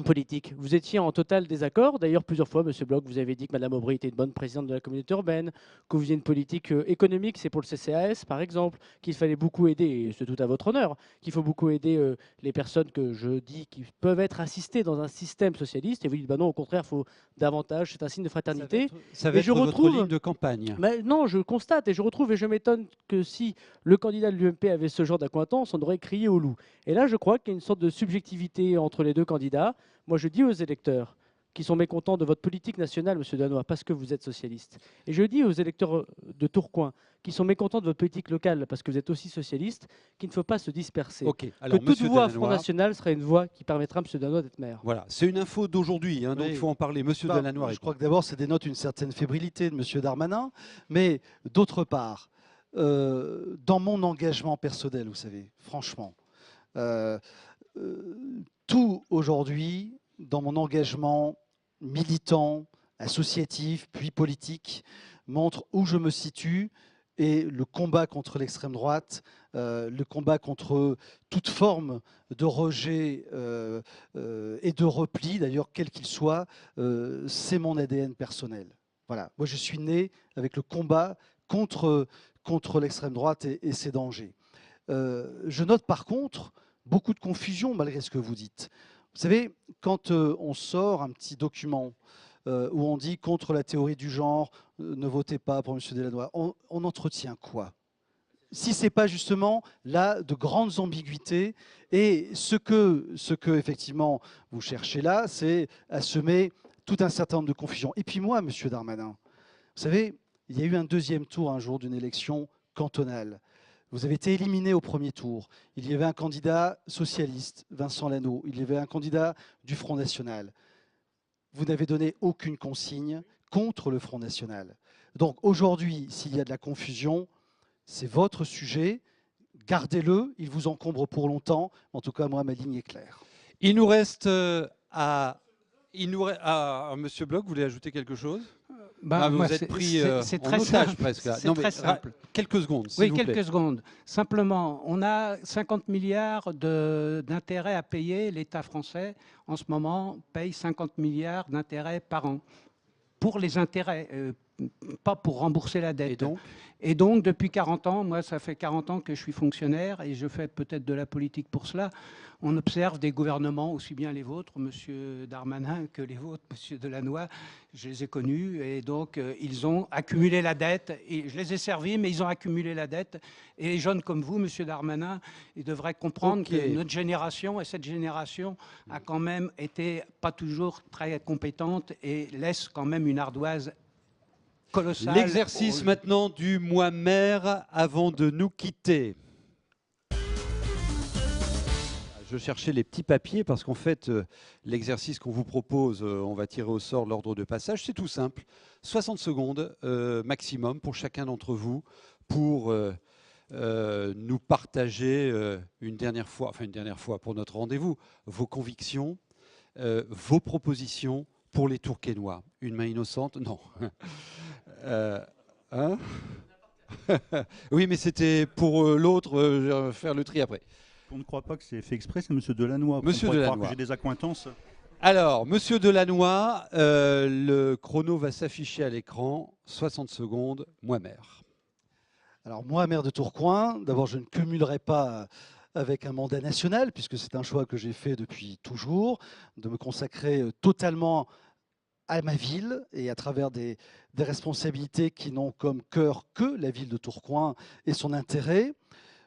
Speaker 5: politique, vous étiez en total désaccord. D'ailleurs, plusieurs fois, M. Bloch, vous avez dit que Mme Aubry était une bonne présidente de la communauté urbaine, que vous faisiez une politique économique, c'est pour le CCAS, par exemple, qu'il fallait beaucoup aider, et c'est tout à votre honneur, qu'il faut beaucoup aider les personnes que je dis qui peuvent être assistées dans un système socialiste. Et vous dites, bah non, au contraire, il faut davantage, c'est un signe de fraternité.
Speaker 1: Ça va être votre ligne de campagne.
Speaker 5: Mais non, je constate et je retrouve, et je m'étonne que si le candidat de l'UMP avait ce genre d'accointance, on aurait crié au loup. Et là, je crois qu'il y a une sorte de subjectivité entre les deux candidats. Moi, je dis aux électeurs qui sont mécontents de votre politique nationale, M. Delannoy, parce que vous êtes socialiste. Et je dis aux électeurs de Tourcoing qui sont mécontents de votre politique locale, parce que vous êtes aussi socialiste, qu'il ne faut pas se disperser.
Speaker 1: Okay. Alors,
Speaker 5: que toute voix à Front National sera une voix qui permettra à M. Delannoy d'être maire.
Speaker 1: Voilà, c'est une info d'aujourd'hui, hein, donc il faut en parler. M. Delannoy.
Speaker 15: Je crois que d'abord, ça dénote une certaine fébrilité de M. Darmanin, mais d'autre part, dans mon engagement personnel, vous savez, franchement, tout aujourd'hui, dans mon engagement militant, associatif, puis politique, montre où je me situe et le combat contre l'extrême droite, le combat contre toute forme de rejet et de repli, d'ailleurs quel qu'il soit, c'est mon ADN personnel. Voilà. Moi, je suis né avec le combat contre l'extrême droite et ses dangers. Je note par contre beaucoup de confusion malgré ce que vous dites. Vous savez, quand on sort un petit document où on dit contre la théorie du genre, ne votez pas pour M. Delannoy, on entretient quoi? Si ce n'est pas justement là de grandes ambiguïtés, et ce que effectivement vous cherchez là, c'est à semer tout un certain nombre de confusions. Et puis moi, M. Darmanin, vous savez, il y a eu un deuxième tour un jour d'une élection cantonale. Vous avez été éliminé au premier tour. Il y avait un candidat socialiste, Vincent Lano. Il y avait un candidat du Front National. Vous n'avez donné aucune consigne contre le Front National. Donc aujourd'hui, s'il y a de la confusion, c'est votre sujet. Gardez-le, il vous encombre pour longtemps. En tout cas, moi, ma ligne est claire.
Speaker 1: Il nous reste Monsieur Bloch, vous voulez ajouter quelque chose? Vous êtes pris
Speaker 16: c'est
Speaker 1: en
Speaker 16: très
Speaker 1: otage
Speaker 16: simple.
Speaker 1: presque.
Speaker 16: C'est très simple.
Speaker 1: Quelques secondes, s'il
Speaker 16: Oui,
Speaker 1: vous plaît.
Speaker 16: quelques secondes. Simplement, on a 50 milliards d'intérêts à payer. L'État français, en ce moment, paye 50 milliards d'intérêts par an. Pour les intérêts, pas pour rembourser la dette. Et donc, depuis 40 ans, moi, ça fait 40 ans que je suis fonctionnaire et je fais peut-être de la politique pour cela. On observe des gouvernements, aussi bien les vôtres, M. Darmanin, que les vôtres, M. Delannoy. Je les ai connus et donc ils ont accumulé la dette. Et je les ai servis, mais ils ont accumulé la dette. Et les jeunes comme vous, M. Darmanin, ils devraient comprendre que notre génération et cette génération a quand même été pas toujours très compétente et laisse quand même une ardoise colossale.
Speaker 1: L'exercice maintenant du moi-mère avant de nous quitter. Je cherchais les petits papiers parce qu'en fait, l'exercice qu'on vous propose, on va tirer au sort l'ordre de passage. C'est tout simple. 60 secondes maximum pour chacun d'entre vous pour nous partager une dernière fois pour notre rendez-vous, vos convictions, vos propositions pour les Tourquenois. Une main innocente? Non. Hein? Oui, mais c'était pour l'autre, je vais faire le tri après.
Speaker 3: On ne croit pas que c'est fait exprès, c'est M. Delannoy.
Speaker 1: Monsieur Delannoy.
Speaker 3: J'ai des accointances.
Speaker 1: Alors, Monsieur Delannoy, le chrono va s'afficher à l'écran. 60 secondes, moi-mère.
Speaker 15: Alors moi, maire de Tourcoing, d'abord je ne cumulerai pas avec un mandat national, puisque c'est un choix que j'ai fait depuis toujours, de me consacrer totalement à ma ville et à travers des responsabilités qui n'ont comme cœur que la ville de Tourcoing et son intérêt.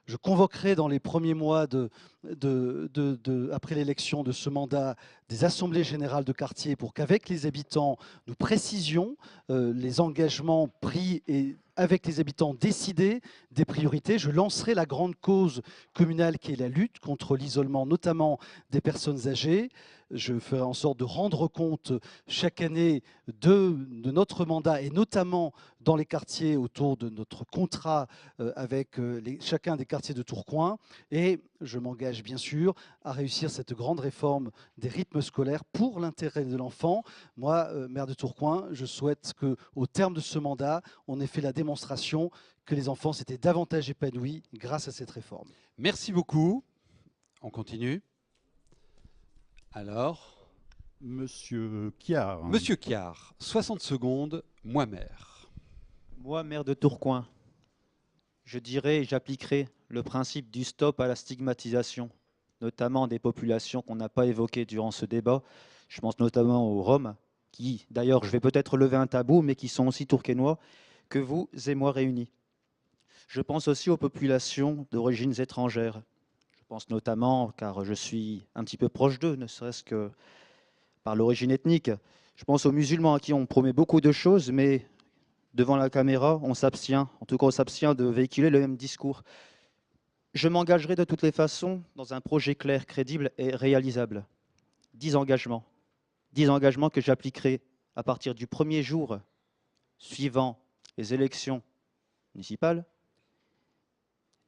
Speaker 15: Je convoquerai dans les premiers mois après l'élection de ce mandat des assemblées générales de quartier pour qu'avec les habitants, nous précisions les engagements pris et avec les habitants décider des priorités. Je lancerai la grande cause communale qui est la lutte contre l'isolement, notamment des personnes âgées. Je ferai en sorte de rendre compte chaque année de notre mandat et notamment dans les quartiers autour de notre contrat avec chacun des quartiers de Tourcoing. Et je m'engage bien sûr à réussir cette grande réforme des rythmes scolaires pour l'intérêt de l'enfant. Moi, maire de Tourcoing, je souhaite qu'au terme de ce mandat, on ait fait la démonstration que les enfants s'étaient davantage épanouis grâce à cette réforme.
Speaker 1: Merci beaucoup. On continue. Alors,
Speaker 3: Monsieur Chiard.
Speaker 1: Monsieur Chiard, 60 secondes, moi maire.
Speaker 18: Moi, maire de Tourcoing, je dirais et j'appliquerai le principe du stop à la stigmatisation, notamment des populations qu'on n'a pas évoquées durant ce débat. Je pense notamment aux Roms, qui, d'ailleurs, je vais peut-être lever un tabou, mais qui sont aussi tourquenois, que vous et moi réunis. Je pense aussi aux populations d'origines étrangères. Je pense notamment, car je suis un petit peu proche d'eux, ne serait-ce que par l'origine ethnique. Je pense aux musulmans à qui on promet beaucoup de choses, mais devant la caméra, on s'abstient. En tout cas, on s'abstient de véhiculer le même discours. Je m'engagerai de toutes les façons dans un projet clair, crédible et réalisable. 10 engagements. 10 engagements que j'appliquerai à partir du premier jour suivant les élections municipales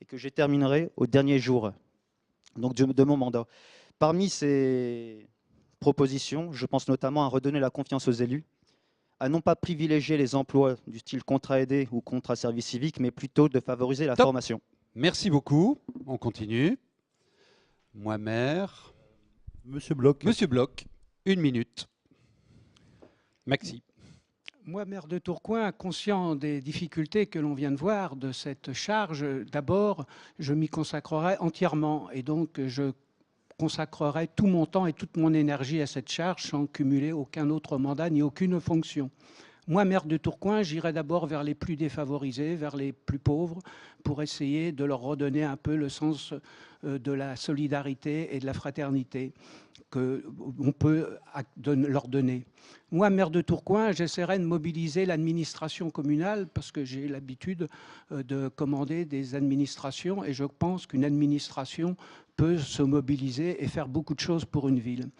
Speaker 18: et que je terminerai au dernier jour donc de mon mandat. Parmi ces propositions, je pense notamment à redonner la confiance aux élus, à non pas privilégier les emplois du style contrat aidé ou contrat service civique, mais plutôt de favoriser la formation.
Speaker 1: Merci beaucoup. On continue. Moi, maire.
Speaker 3: Monsieur Bloch.
Speaker 1: Monsieur Bloch, 1 minute. Maxi.
Speaker 16: Moi, maire de Tourcoing, conscient des difficultés que l'on vient de voir de cette charge, d'abord, je m'y consacrerai entièrement et donc je consacrerai tout mon temps et toute mon énergie à cette charge sans cumuler aucun autre mandat ni aucune fonction. Moi, maire de Tourcoing, j'irai d'abord vers les plus défavorisés, vers les plus pauvres, pour essayer de leur redonner un peu le sens de la solidarité et de la fraternité qu'on peut leur donner. Moi, maire de Tourcoing, j'essaierai de mobiliser l'administration communale parce que j'ai l'habitude de commander des administrations et je pense qu'une administration peut se mobiliser et faire beaucoup de choses pour une ville.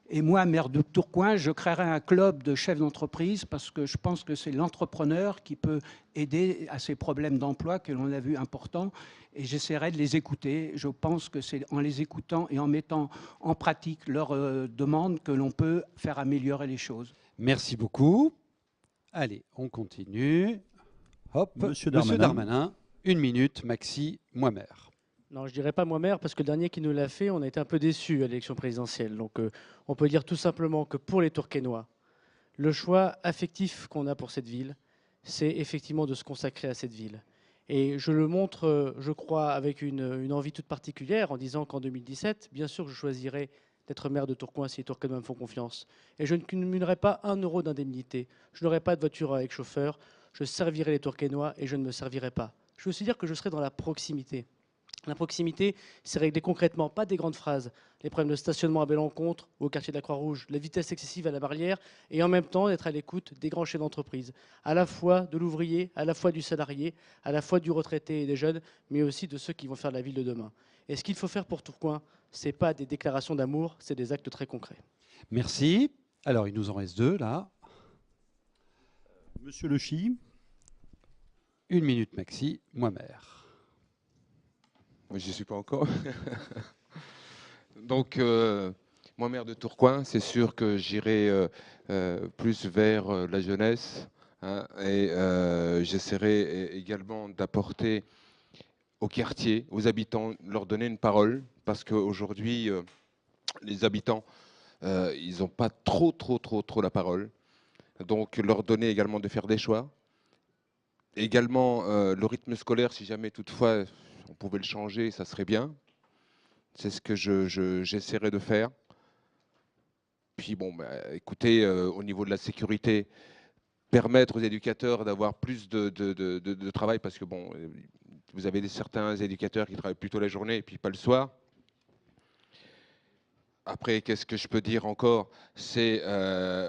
Speaker 16: Et moi, maire de Tourcoing, je créerai un club de chefs d'entreprise parce que je pense que c'est l'entrepreneur qui peut aider à ces problèmes d'emploi que l'on a vus importants et j'essaierai de les écouter. Je pense que c'est en les écoutant et en mettant en pratique leurs demandes que l'on peut faire améliorer les choses.
Speaker 1: Merci beaucoup. Allez, on continue. Hop, Monsieur Darmanin, 1 minute, Maxi, moi maire.
Speaker 5: Non, je dirais pas moi maire, parce que le dernier qui nous l'a fait, on a été un peu déçus à l'élection présidentielle. Donc on peut dire tout simplement que pour les Tourquenois, le choix affectif qu'on a pour cette ville, c'est effectivement de se consacrer à cette ville. Et je le montre, je crois, avec une envie toute particulière, en disant qu'en 2017, bien sûr, je choisirai d'être maire de Tourcoing si les Tourquenois me font confiance. Et je ne cumulerai pas 1 euro d'indemnité. Je n'aurai pas de voiture avec chauffeur. Je servirai les Tourquenois et je ne me servirai pas. Je veux aussi dire que je serai dans la proximité. La proximité, c'est régler concrètement, pas des grandes phrases, les problèmes de stationnement à Bellencontre ou au quartier de la Croix-Rouge, la vitesse excessive à la Barrière, et en même temps d'être à l'écoute des grands chefs d'entreprise, à la fois de l'ouvrier, à la fois du salarié, à la fois du retraité et des jeunes, mais aussi de ceux qui vont faire la ville de demain. Et ce qu'il faut faire pour Tourcoing, ce n'est pas des déclarations d'amour, c'est des actes très concrets.
Speaker 1: Merci. Alors, il nous en reste 2, là.
Speaker 3: Monsieur Le Chy.
Speaker 1: 1 minute maxi, moi maire.
Speaker 6: Moi, je n'y suis pas encore. Donc, moi, maire de Tourcoing, c'est sûr que j'irai plus vers la jeunesse, hein, et j'essaierai également d'apporter au quartier, aux habitants, leur donner une parole, parce qu'aujourd'hui, les habitants, ils n'ont pas trop la parole. Donc, leur donner également de faire des choix. Également, le rythme scolaire, si jamais toutefois on pouvait le changer, ça serait bien. C'est ce que j'essaierai de faire. Puis bon, écoutez, au niveau de la sécurité, permettre aux éducateurs d'avoir plus de travail, parce que bon, vous avez certains éducateurs qui travaillent plutôt la journée et puis pas le soir. Après, qu'est-ce que je peux dire encore? C'est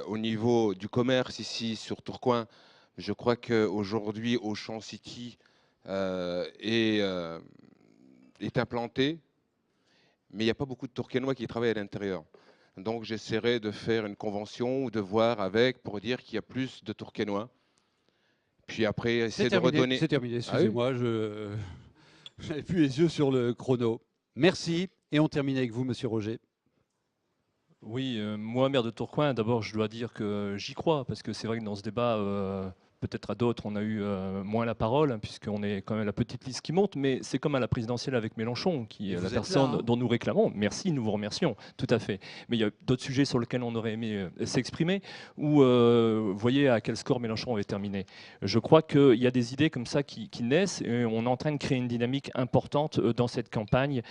Speaker 6: au niveau du commerce ici sur Tourcoing, je crois qu'aujourd'hui, Auchan City est implanté, mais il n'y a pas beaucoup de Tourquenois qui travaillent à l'intérieur. Donc j'essaierai de faire une convention ou de voir avec pour dire qu'il y a plus de Tourquenois. Puis après, essayer de redonner...
Speaker 1: C'est terminé, excusez-moi, je n'avais plus les yeux sur le chrono. Merci, et on termine avec vous, monsieur Roger.
Speaker 17: Oui, moi, maire de Tourcoing, d'abord, je dois dire que j'y crois, parce que c'est vrai que dans ce débat, peut-être à d'autres, on a eu moins la parole, hein, puisqu'on est quand même la petite liste qui monte, mais c'est comme à la présidentielle avec Mélenchon, qui est la personne
Speaker 1: là, hein,
Speaker 17: dont nous réclamons. Merci, nous vous remercions, tout à fait. Mais il y a d'autres sujets sur lesquels on aurait aimé s'exprimer, où vous voyez à quel score Mélenchon avait terminé. Je crois qu'il y a des idées comme ça qui naissent, et on est en train de créer une dynamique importante dans cette campagne,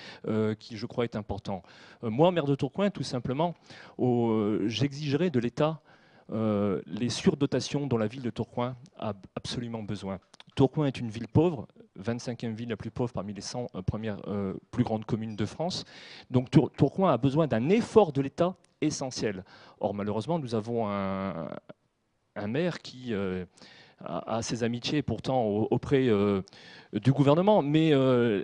Speaker 17: qui, je crois, est important. Moi, maire de Tourcoing, tout simplement, j'exigerai de l'État les surdotations dont la ville de Tourcoing a absolument besoin. Tourcoing est une ville pauvre, 25e ville la plus pauvre parmi les 100 premières plus grandes communes de France. Donc Tourcoing a besoin d'un effort de l'État essentiel. Or, malheureusement, nous avons un maire qui a ses amitiés pourtant auprès du gouvernement, mais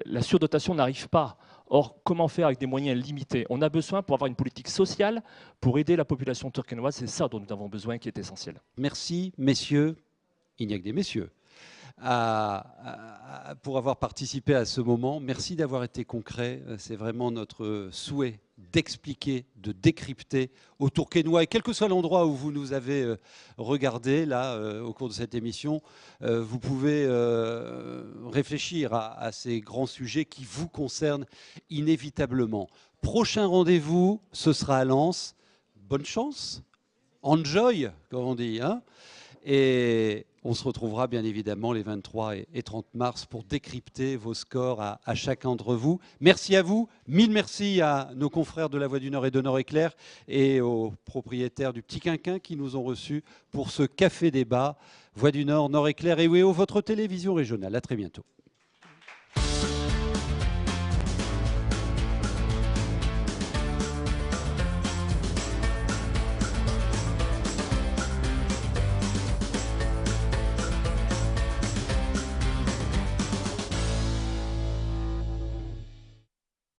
Speaker 17: la surdotation n'arrive pas. Or, comment faire avec des moyens limités? On a besoin, pour avoir une politique sociale, pour aider la population tourquenoise, c'est ça dont nous avons besoin qui est essentiel.
Speaker 1: Merci, messieurs, il n'y a que des messieurs, pour avoir participé à ce moment. Merci d'avoir été concret. C'est vraiment notre souhait d'expliquer, de décrypter aux Tourquenois, et quel que soit l'endroit où vous nous avez regardé là au cours de cette émission, vous pouvez réfléchir à ces grands sujets qui vous concernent inévitablement. Prochain rendez-vous, ce sera à Lens. Bonne chance, enjoy, comme on dit, hein, et on se retrouvera bien évidemment les 23 et 30 mars pour décrypter vos scores à chacun d'entre vous. Merci à vous, mille merci à nos confrères de La Voix du Nord et de Nord-Éclair et aux propriétaires du Petit Quinquin qui nous ont reçus pour ce café débat. Voix du Nord, Nord-Éclair et WEO, votre télévision régionale. À très bientôt.